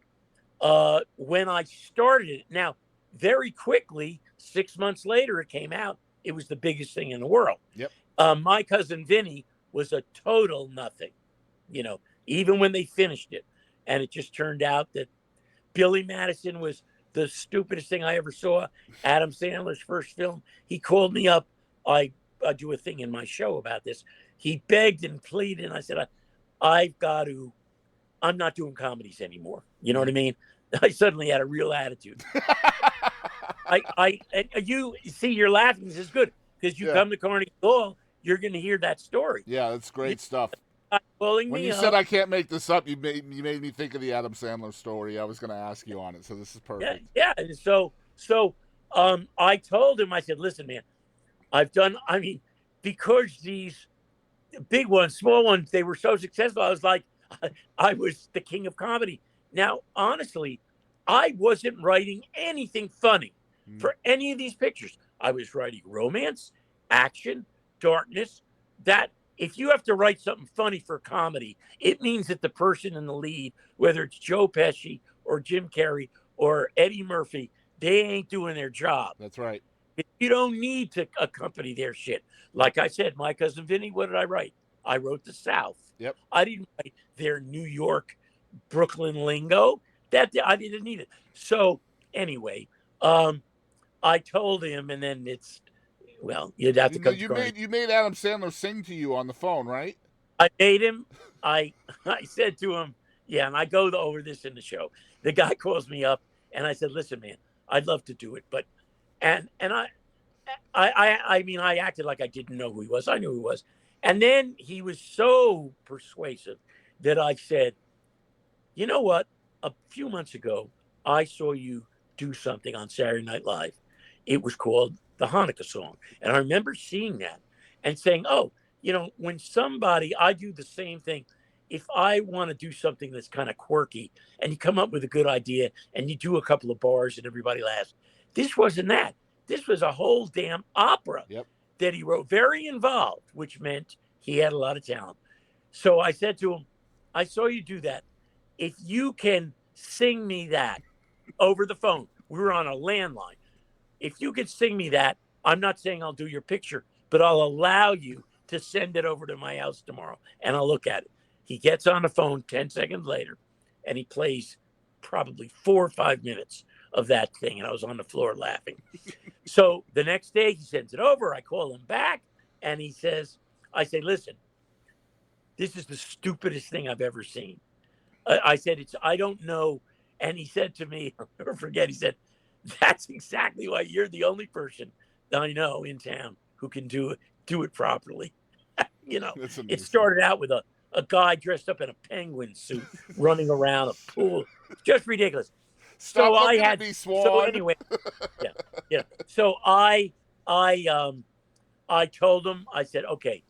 when I started it. Now, very quickly, 6 months later, it came out. It was the biggest thing in the world. Yep. My cousin Vinny was a total nothing, you know, even when they finished it. And it just turned out that Billy Madison was the stupidest thing I ever saw. Adam Sandler's first film. He called me up. I do a thing in my show about this. He begged and pleaded. And I said, I've got to, I'm not doing comedies anymore. You know what I mean? I suddenly had a real attitude. And you see, you're laughing. This is good because you come to Carnegie Hall, you're going to hear that story. Yeah, that's great stuff. When you said I can't make this up, you made me think of the Adam Sandler story. I was going to ask you on it, so this is perfect. Yeah. And so I told him, I said, "Listen, man, I've done. I mean, because these big ones, small ones, they were so successful. I was like, I was the king of comedy. Now, honestly, I wasn't writing anything funny for any of these pictures. I was writing romance, action, darkness. That if you have to write something funny for comedy, it means that the person in the lead, whether it's Joe Pesci or Jim Carrey or Eddie Murphy, they ain't doing their job. That's right. You don't need to accompany their shit. Like I said, my cousin Vinny, what did I write? I wrote the South. Yep. I didn't write their New York, Brooklyn lingo. That I didn't need it. So anyway, I told him, and then you'd have to come. You made Adam Sandler sing to you on the phone, right? I made him. I said to him, yeah, and I go over this in the show. The guy calls me up, and I said, "Listen, man, I'd love to do it, but," and I mean, I acted like I didn't know who he was. I knew who he was, and then he was so persuasive that I said, "You know what? A few months ago, I saw you do something on Saturday Night Live. It was called the Hanukkah song. And I remember seeing that and saying, oh, you know, when I do the same thing. If I want to do something that's kind of quirky and you come up with a good idea and you do a couple of bars and everybody laughs, this wasn't that. This was a whole damn opera that he wrote, very involved, which meant he had a lot of talent. So I said to him, I saw you do that. If you can sing me that over the phone, we were on a landline. If you could sing me that, I'm not saying I'll do your picture, but I'll allow you to send it over to my house tomorrow and I'll look at it. He gets on the phone 10 seconds later and he plays probably 4 or 5 minutes of that thing. And I was on the floor laughing. So the next day he sends it over. I call him back and he says, I say, listen, this is the stupidest thing I've ever seen. I said, I don't know. And he said to me, I'll never forget, he said, that's exactly why you're the only person that I know in town who can do it properly. You know, it started out with a guy dressed up in a penguin suit running around a pool. Just ridiculous. So anyway, yeah. So I told him, I said, okay.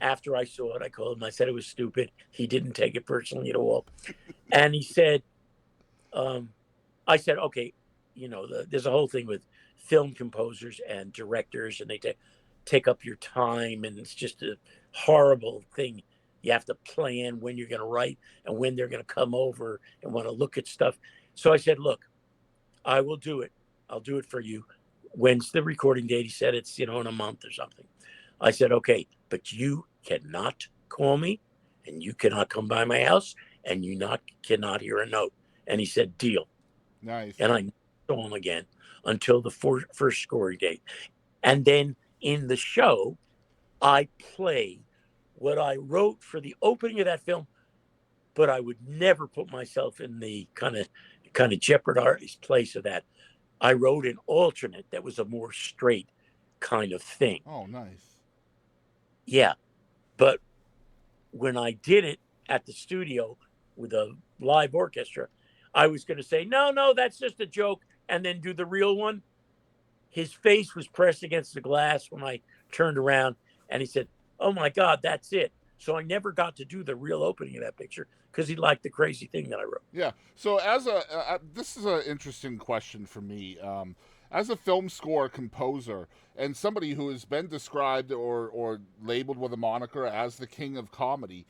After I saw it, I called him. I said it was stupid. He didn't take it personally at all. And he said, I said, okay, there's a whole thing with film composers and directors, and they take up your time, and it's just a horrible thing. You have to plan when you're going to write and when they're going to come over and want to look at stuff. So I said, look, I will do it. I'll do it for you. When's the recording date? He said it's, in a month or something. I said, okay, but you cannot call me, and you cannot come by my house, and you cannot hear a note. And he said, deal. Nice. And I saw him again until the first scoring date. And then in the show, I play what I wrote for the opening of that film, but I would never put myself in the kind of jeopardized place of that. I wrote an alternate that was a more straight kind of thing. Oh, nice. Yeah. But when I did it at the studio with a live orchestra, I was going to say, no, that's just a joke, and then do the real one. His face was pressed against the glass when I turned around, and he said, oh my God, that's it. So I never got to do the real opening of that picture because he liked the crazy thing that I wrote. Yeah. So this is an interesting question for me. As a film score composer and somebody who has been described or labeled with a moniker as the king of comedy,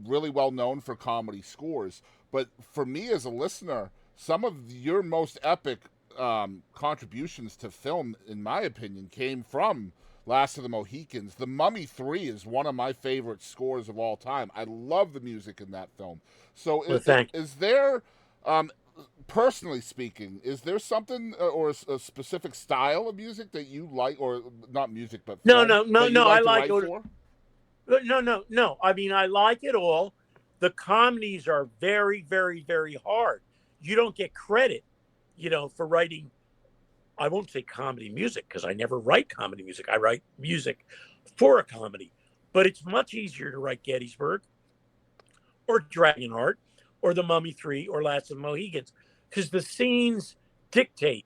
really well known for comedy scores. But for me as a listener, some of your most epic contributions to film, in my opinion, came from Last of the Mohicans. The Mummy 3 is one of my favorite scores of all time. I love the music in that film. So is there, personally speaking, is there something or a specific style of music that you like, or not music, but film, no. I like it. No. I mean, I like it all. The comedies are very, very, very hard. You don't get credit, for writing. I won't say comedy music because I never write comedy music. I write music for a comedy. But it's much easier to write Gettysburg or Dragonheart or The Mummy 3 or Last of the Mohicans because the scenes dictate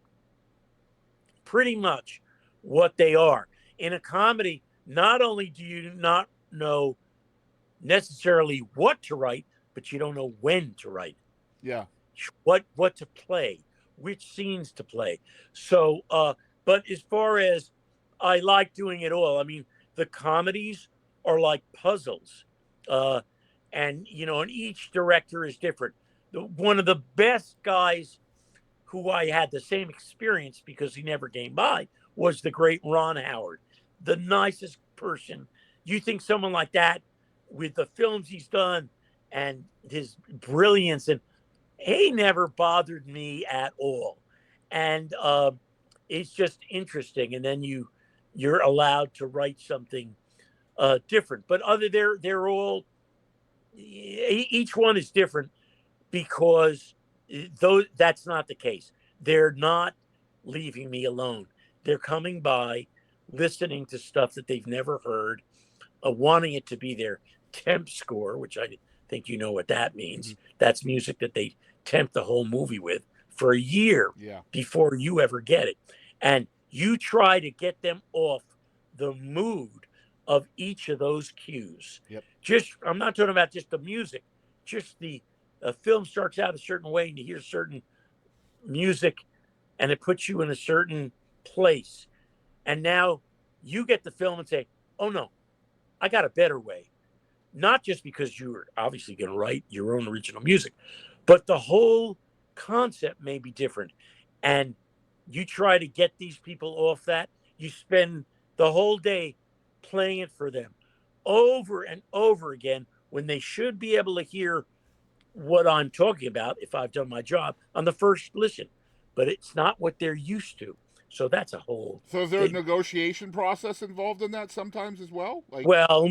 pretty much what they are. In a comedy, not only do you not know necessarily what to write, but you don't know when to write. Yeah. What to play, which scenes to play. So, but as far as I like doing it all, I mean, the comedies are like puzzles. And, and each director is different. One of the best guys who I had the same experience because he never came by was the great Ron Howard, the nicest person. You think someone like that with the films he's done and his brilliance, and he never bothered me at all. And it's just interesting. And then you're allowed to write something different. But they're all, each one is different because that's not the case. They're not leaving me alone. They're coming by, listening to stuff that they've never heard, wanting it to be their temp score, which I think you know what that means. Mm-hmm. That's music that they temp the whole movie with for a year before you ever get it. And you try to get them off the mood of each of those cues. Yep. I'm not talking about just the music, just the film starts out a certain way and you hear certain music and it puts you in a certain place. And now you get the film and say, oh no, I got a better way. Not just because you're obviously going to write your own original music, but the whole concept may be different. And you try to get these people off that. You spend the whole day playing it for them over and over again when they should be able to hear what I'm talking about if I've done my job on the first listen. But it's not what they're used to. So that's a whole. So is there a negotiation process involved in that sometimes as well? Well,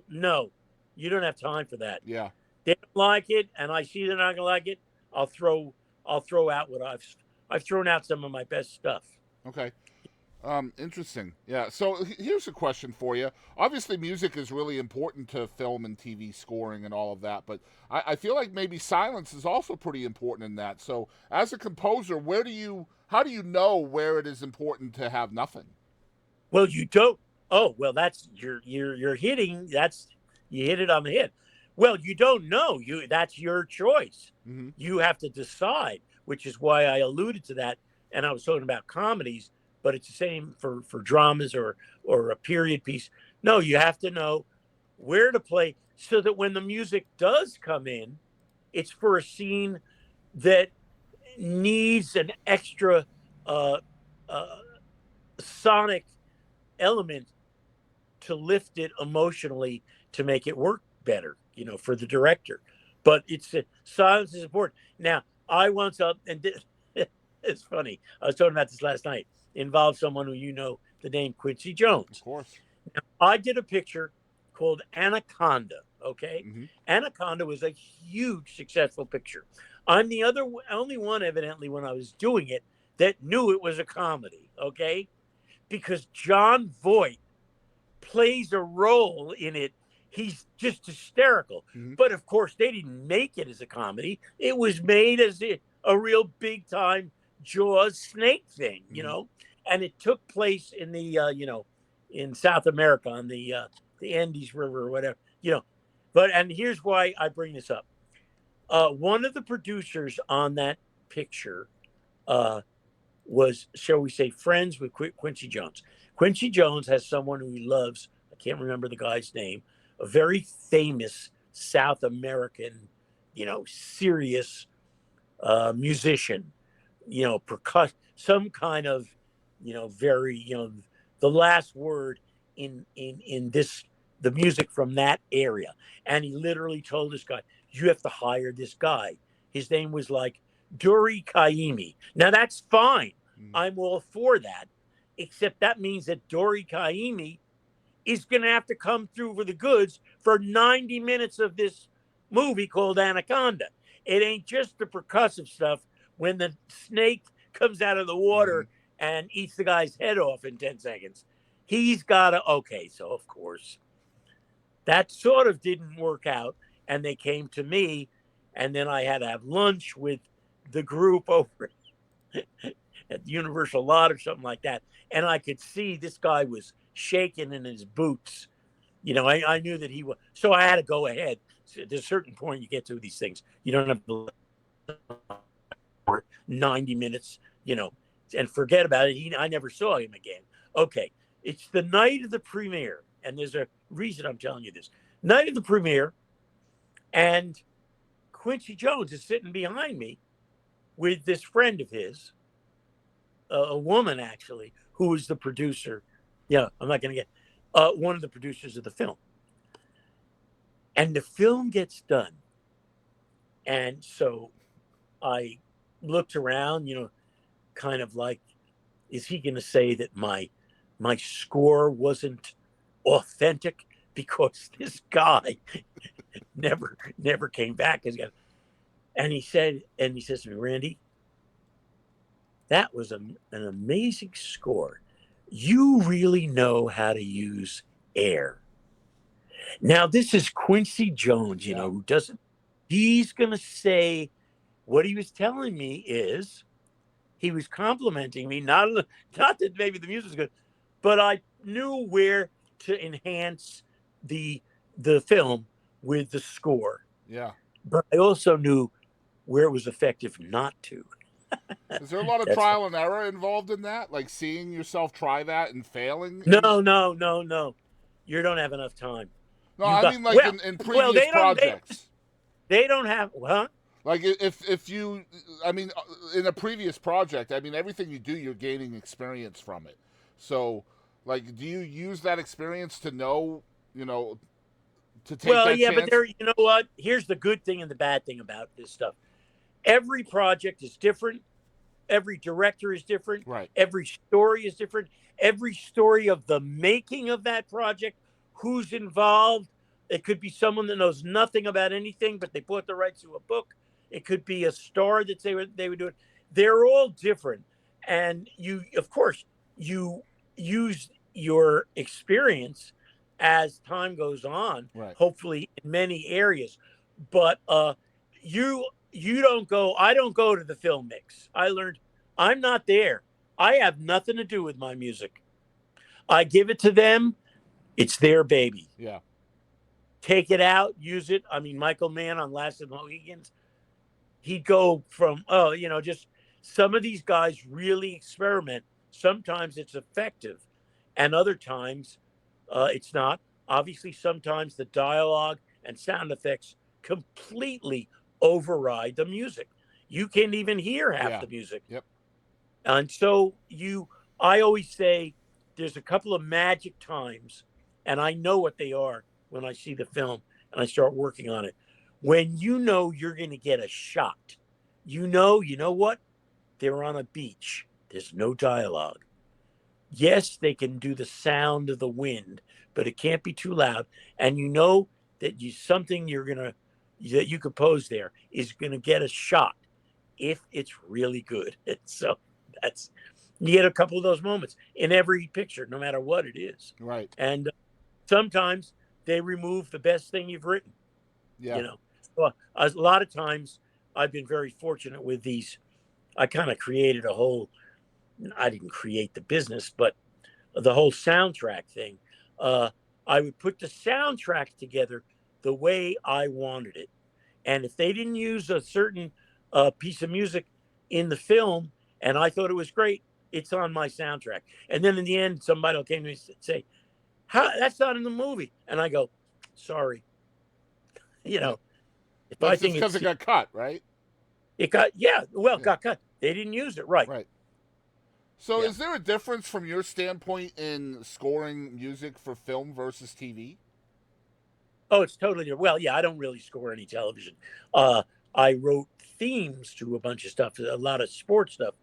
no, you don't have time for that. Yeah, they don't like it, and I see they're not gonna like it. I'll throw out what I've thrown out some of my best stuff. Okay, interesting. Yeah. So here's a question for you. Obviously, music is really important to film and TV scoring and all of that, but I feel like maybe silence is also pretty important in that. So as a composer, how do you know where it is important to have nothing? Well, you don't. Oh, well, that's you're hitting. You hit it on the head. Well, you don't know. That's your choice. Mm-hmm. You have to decide, which is why I alluded to that. And I was talking about comedies, but it's the same for dramas or a period piece. No, you have to know where to play so that when the music does come in, it's for a scene that needs an extra uh, uh, sonic element to lift it emotionally to make it work better, for the director. But silence is important. Now, I once up and it's funny. I was talking about this last night. Involved someone who the name Quincy Jones. Of course. Now, I did a picture called Anaconda. Okay, Mm-hmm. Anaconda was a huge successful picture. I'm the only one, evidently, when I was doing it, that knew it was a comedy. Okay, because John Voight plays a role in it. He's just hysterical. Mm-hmm. But of course, they didn't make it as a comedy. It was made as a real big time Jaws snake thing, Mm-hmm. and it took place in the in South America on the Andes River or whatever, and here's why I bring this up. One of the producers on that picture was, shall we say, friends with Quincy Jones. Quincy Jones has someone who he loves. I can't remember the guy's name. A very famous South American, serious musician, percuss, some kind of, very, the last word in the music from that area. And he literally told this guy, you have to hire this guy. His name was like Dori Kaimi. Now that's fine. Mm-hmm. I'm all for that, except that means that Dori Kaimi is going to have to come through for the goods for 90 minutes of this movie called Anaconda. It ain't just the percussive stuff when the snake comes out of the water and eats the guy's head off in 10 seconds. He's got to, okay, so of course, that sort of didn't work out. And they came to me, and then I had to have lunch with the group over at the Universal Lot or something like that. And I could see this guy was shaking in his boots. I knew that he was. So I had to go ahead. So at a certain point, you get to these things. You don't have to 90 minutes, and forget about it. I never saw him again. Okay. It's the night of the premiere. And there's a reason I'm telling you this. Night of the premiere. And Quincy Jones is sitting behind me with this friend of his, a woman actually, who was the producer. Yeah, I'm not going to get one of the producers of the film. And the film gets done. And so I looked around, kind of like, is he going to say that my score wasn't authentic because this guy never came back? And he says to me, Randy, that was an amazing score. You really know how to use air. Now, this is Quincy Jones, who doesn't, he's going to say, what he was telling me is, he was complimenting me, not that maybe the music's good, but I knew where to enhance the film with the score. Yeah. But I also knew where it was effective not to. Is there a lot of trial and error involved in that? Like seeing yourself try that and failing? No. You don't have enough time. No, I mean like in previous projects. They don't have, Like if you, I mean, in a previous project, I mean, everything you do, you're gaining experience from it. So, like, do you use that experience to know, to take that chance? But there, you know what? Here's the good thing and the bad thing about this stuff. Every project is different. Every director is different. Right. Every story is different. Every story of the making of that project, who's involved. It could be someone that knows nothing about anything, but they bought the rights to a book. It could be a star that they would do it. They're all different. And you, of course, you use your experience as time goes on, right, hopefully in many areas. But you don't go, I don't go to the film mix. I learned I'm not there. I have nothing to do with my music. I give it to them. It's their baby. Yeah. take it out, use it. I mean, Michael Mann on Last of the Mohicans, he'd go from, just some of these guys really experiment. Sometimes it's effective, and other times it's not. Obviously, sometimes the dialogue and sound effects completely override the music. You can't even hear half the music. Yep. And so I always say there's a couple of magic times, and I know what they are when I see the film and I start working on it. When you know you're going to get a shot, you know what? They're on a beach. There's no dialogue. Yes, they can do the sound of the wind, but it can't be too loud. And you know that something that you compose there is going to get a shot if it's really good. And so you get a couple of those moments in every picture, no matter what it is. Right. And sometimes they remove the best thing you've written. Yeah. So a lot of times I've been very fortunate with these. I kind of created I didn't create the business, but the whole soundtrack thing. I would put the soundtrack together the way I wanted it. And if they didn't use a certain piece of music in the film and I thought it was great, it's on my soundtrack. And then in the end, somebody will came to me and say, that's not in the movie. And I go, sorry. If I think because it got cut, right? It got, got cut. They didn't use it. Right. Right. So is there a difference from your standpoint in scoring music for film versus TV? Oh, it's totally different. Well, yeah, I don't really score any television. I wrote themes to a bunch of stuff, a lot of sports stuff.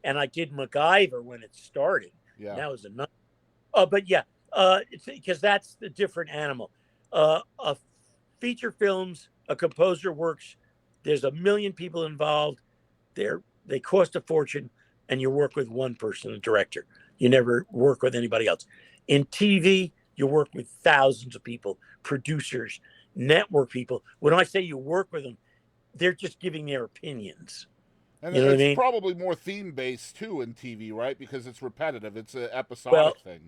And I did MacGyver when it started. Yeah. That was but yeah, it's because that's the different animal. A feature films, a composer works. There's a million people involved. They cost a fortune, and you work with one person, a director. You never work with anybody else. In TV, you work with thousands of people, producers, network people. When I say you work with them, they're just giving their opinions. And you know it's what I mean? probably more theme-based, too, in TV, right? Because it's repetitive. It's an episodic thing.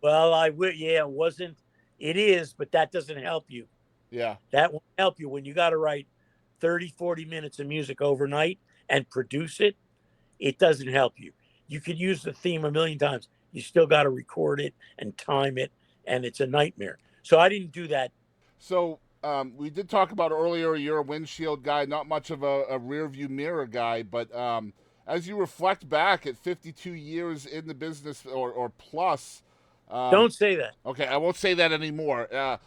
Well, it wasn't. It is, but that doesn't help you. Yeah. That won't help you when you got to write 30, 40 minutes of music overnight and produce it. It doesn't help you. You could use the theme a million times. You still got to record it and time it, and it's a nightmare. So I didn't do that. So we did talk about earlier, you're a windshield guy, not much of a rear view mirror guy, but as you reflect back at 52 years in the business or plus. Don't say that. Okay, I won't say that anymore.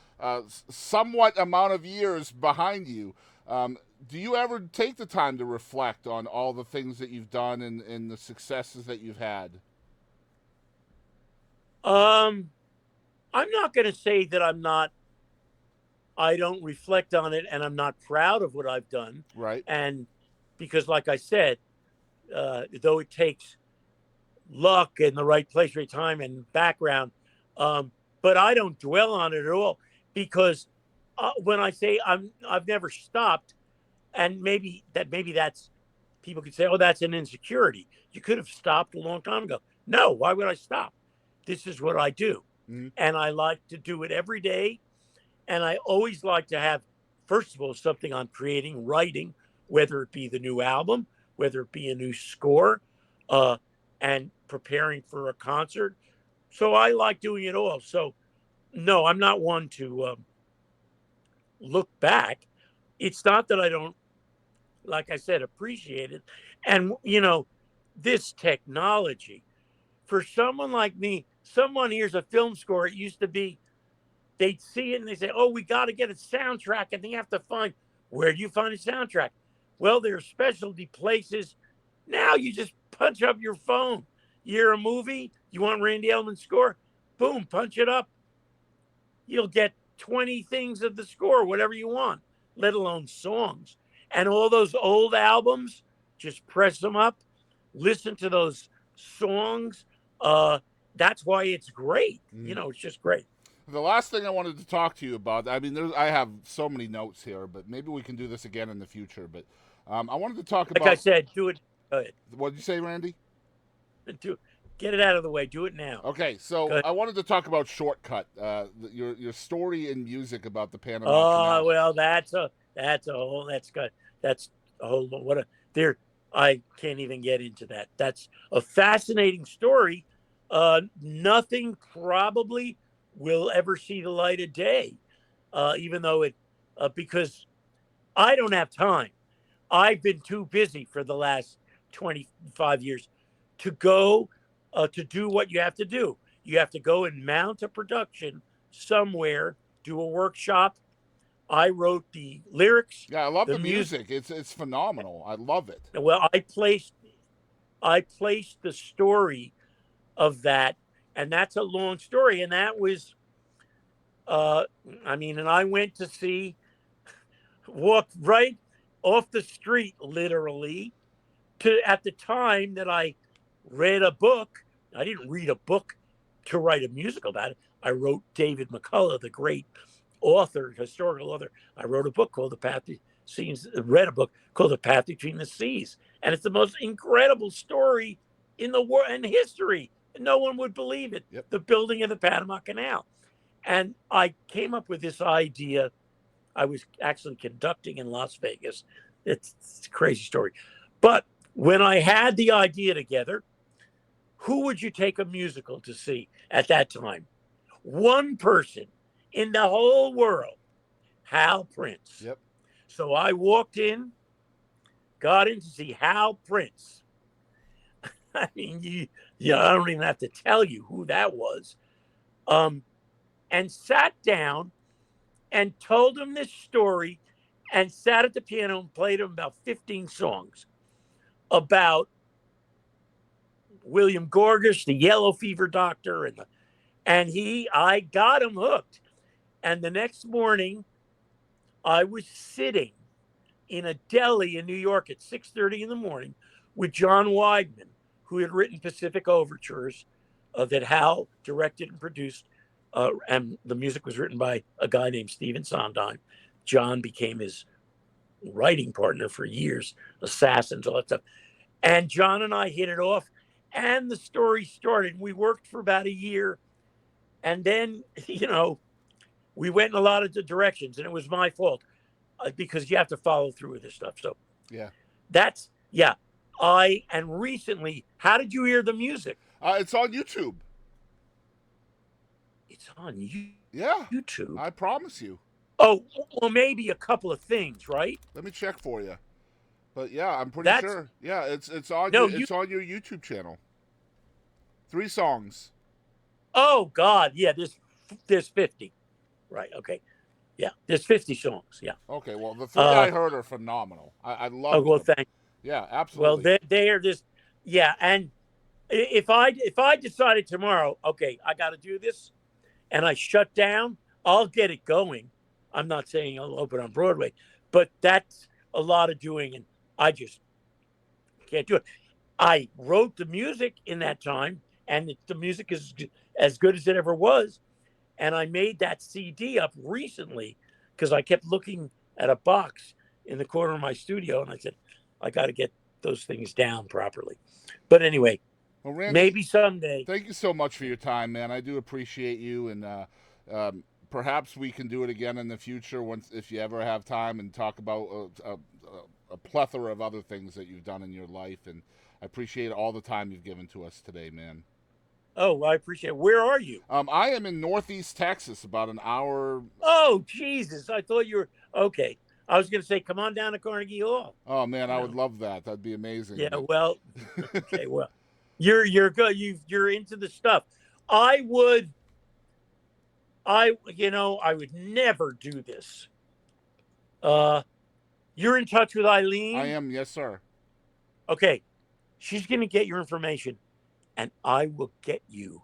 Somewhat amount of years behind you. Do you ever take the time to reflect on all the things that you've done and the successes that you've had? I'm not going to say that I don't reflect on it and I'm not proud of what I've done. Right. And because, like I said, though it takes luck and the right place, right time and background, but I don't dwell on it at all because when I say I've never stopped, and maybe that's people could say, oh, that's an insecurity. You could have stopped a long time ago. No, why would I stop? This is what I do. Mm-hmm. And I like to do it every day. And I always like to have, first of all, something I'm creating, writing, whether it be the new album, whether it be a new score, and preparing for a concert. So I like doing it all. So no, I'm not one to look back. It's not that I don't, like I said, appreciate it. And, this technology, for someone like me, someone hears a film score, it used to be, they'd see it and they say, oh, we got to get a soundtrack. And they have to find, where do you find a soundtrack? Well, there are specialty places. Now you just punch up your phone. You hear a movie, you want Randy Edelman score, boom, punch it up. You'll get 20 things of the score, whatever you want, let alone songs. And all those old albums, just press them up, listen to those songs. That's why it's great. It's just great. The last thing I wanted to talk to you about, I mean, I have so many notes here, but maybe we can do this again in the future. But I wanted to talk about. Like I said, do it. What did you say, Randy? Get it out of the way. Do it now. Okay, Go so ahead. I wanted to talk about Shortcut, your story in music about the Panama Oh Canal. well, that's a whole that's a whole what a there. I can't even get into that. That's a fascinating story. Nothing probably will ever see the light of day, even though it because I don't have time. I've been too busy for the last 25 years to go to do what you have to do. You have to go and mount a production somewhere, do a workshop. I wrote the lyrics, Yeah, I love the the music. music. It's phenomenal. I love it. Well, I placed the story of that, and that's a long story. And that was, uh, I mean, and I went to see, walked right off the street, literally, to at the time that I read a book. I didn't read a book to write a musical about it. I wrote David McCullough, the great author, historical author. I wrote a book called The Path Seas. Read a book called The Path Between the Seas, and it's the most incredible story in the world in history. No one would believe it. Yep. The building of the Panama Canal, and I came up with this idea. I was actually conducting in Las Vegas. It's a crazy story, but when I had the idea together, who would you take a musical to see at that time? One person in the whole world, Hal Prince. Yep. So I walked in, got in to see Hal Prince. I mean, I don't even have to tell you who that was. And sat down and told him this story and sat at the piano and played him about 15 songs about William Gorgas, the yellow fever doctor, I got him hooked. And the next morning, I was sitting in a deli in New York at 6:30 in the morning with John Weidman, who had written Pacific Overtures that Hal directed and produced. And the music was written by a guy named Stephen Sondheim. John became his writing partner for years, Assassins, all that stuff. And John and I hit it off, and the story started. We worked for about a year, and then, we went in a lot of directions, and it was my fault because you have to follow through with this stuff. So Yeah. that's, and recently, how did you hear the music? It's on YouTube. It's on Yeah. YouTube. I promise you. Oh, well, maybe a couple of things, right? Let me check for you. But yeah, I'm pretty That's- sure. Yeah, it's on No, it's on your YouTube channel. 3 songs. Oh, God. Yeah, there's 50. Right. Okay. Yeah, there's 50 songs. Yeah. Okay, well the 3 I heard are phenomenal. I love. Oh, well, them. thank. Yeah, Well, absolutely. they are this. Yeah, and if I decided tomorrow, okay, I got to do this, and I shut down, I'll get it going. I'm not saying I'll open on Broadway, but that's a lot of doing, and I just can't do it. I wrote the music in that time, and the music is as good as it ever was. And I made that CD up recently because I kept looking at a box in the corner of my studio, and I said, I got to get those things down properly. But anyway, Well, Randy, maybe someday. thank you so much for your time, man. I do appreciate you, and perhaps we can do it again in the future if you ever have time and talk about a plethora of other things that you've done in your life. And I appreciate all the time you've given to us today, man. Oh, well, I appreciate it. Where are you? I am in Northeast Texas, about an hour. Oh, Jesus. I thought you were. Okay. I was going to say, come on down to Carnegie Hall. Oh man, I No. would love that. That'd be amazing. Yeah, But- well, okay, well, you're good. You're into the stuff. I would never do this. You're in touch with Eileen? I am, yes, sir. Okay. She's going to get your information, and I will get you.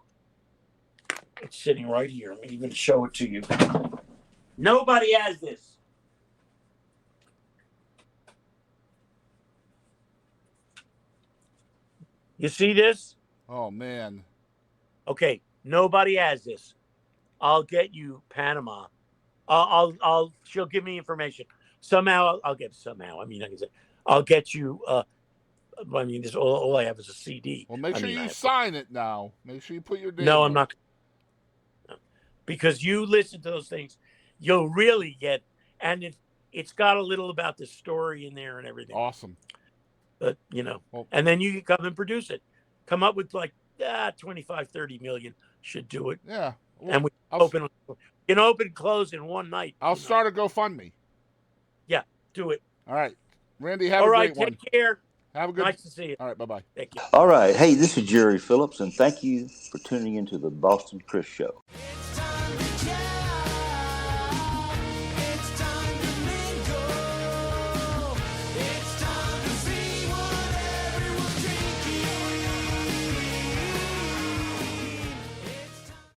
It's sitting right here. I'm even show it to you. Nobody has this. You see this? Oh man. Okay, nobody has this. I'll get you Panama. She'll give me information. Somehow, I'll get somehow. I mean, like I said, I'll get you I mean, this all I have is a CD. Well, make I sure mean, I you have- sign it now. Make sure you put your name. No, on I'm it. not. No. Because you listen to those things, you'll really get, and it's got a little about the story in there and everything. Awesome. But Well- and then you can come and produce it. Come up with like 25, 30 million should do it. Yeah. Well, And we open close in one night. I'll start a GoFundMe. Yeah, do it. All right, Randy. Have All a right, great one. take care. Have a good. Nice to see you. All right. Bye-bye. Thank you. All right. Hey, this is Jerry Phillips, and thank you for tuning into the Boston Chris Show. It's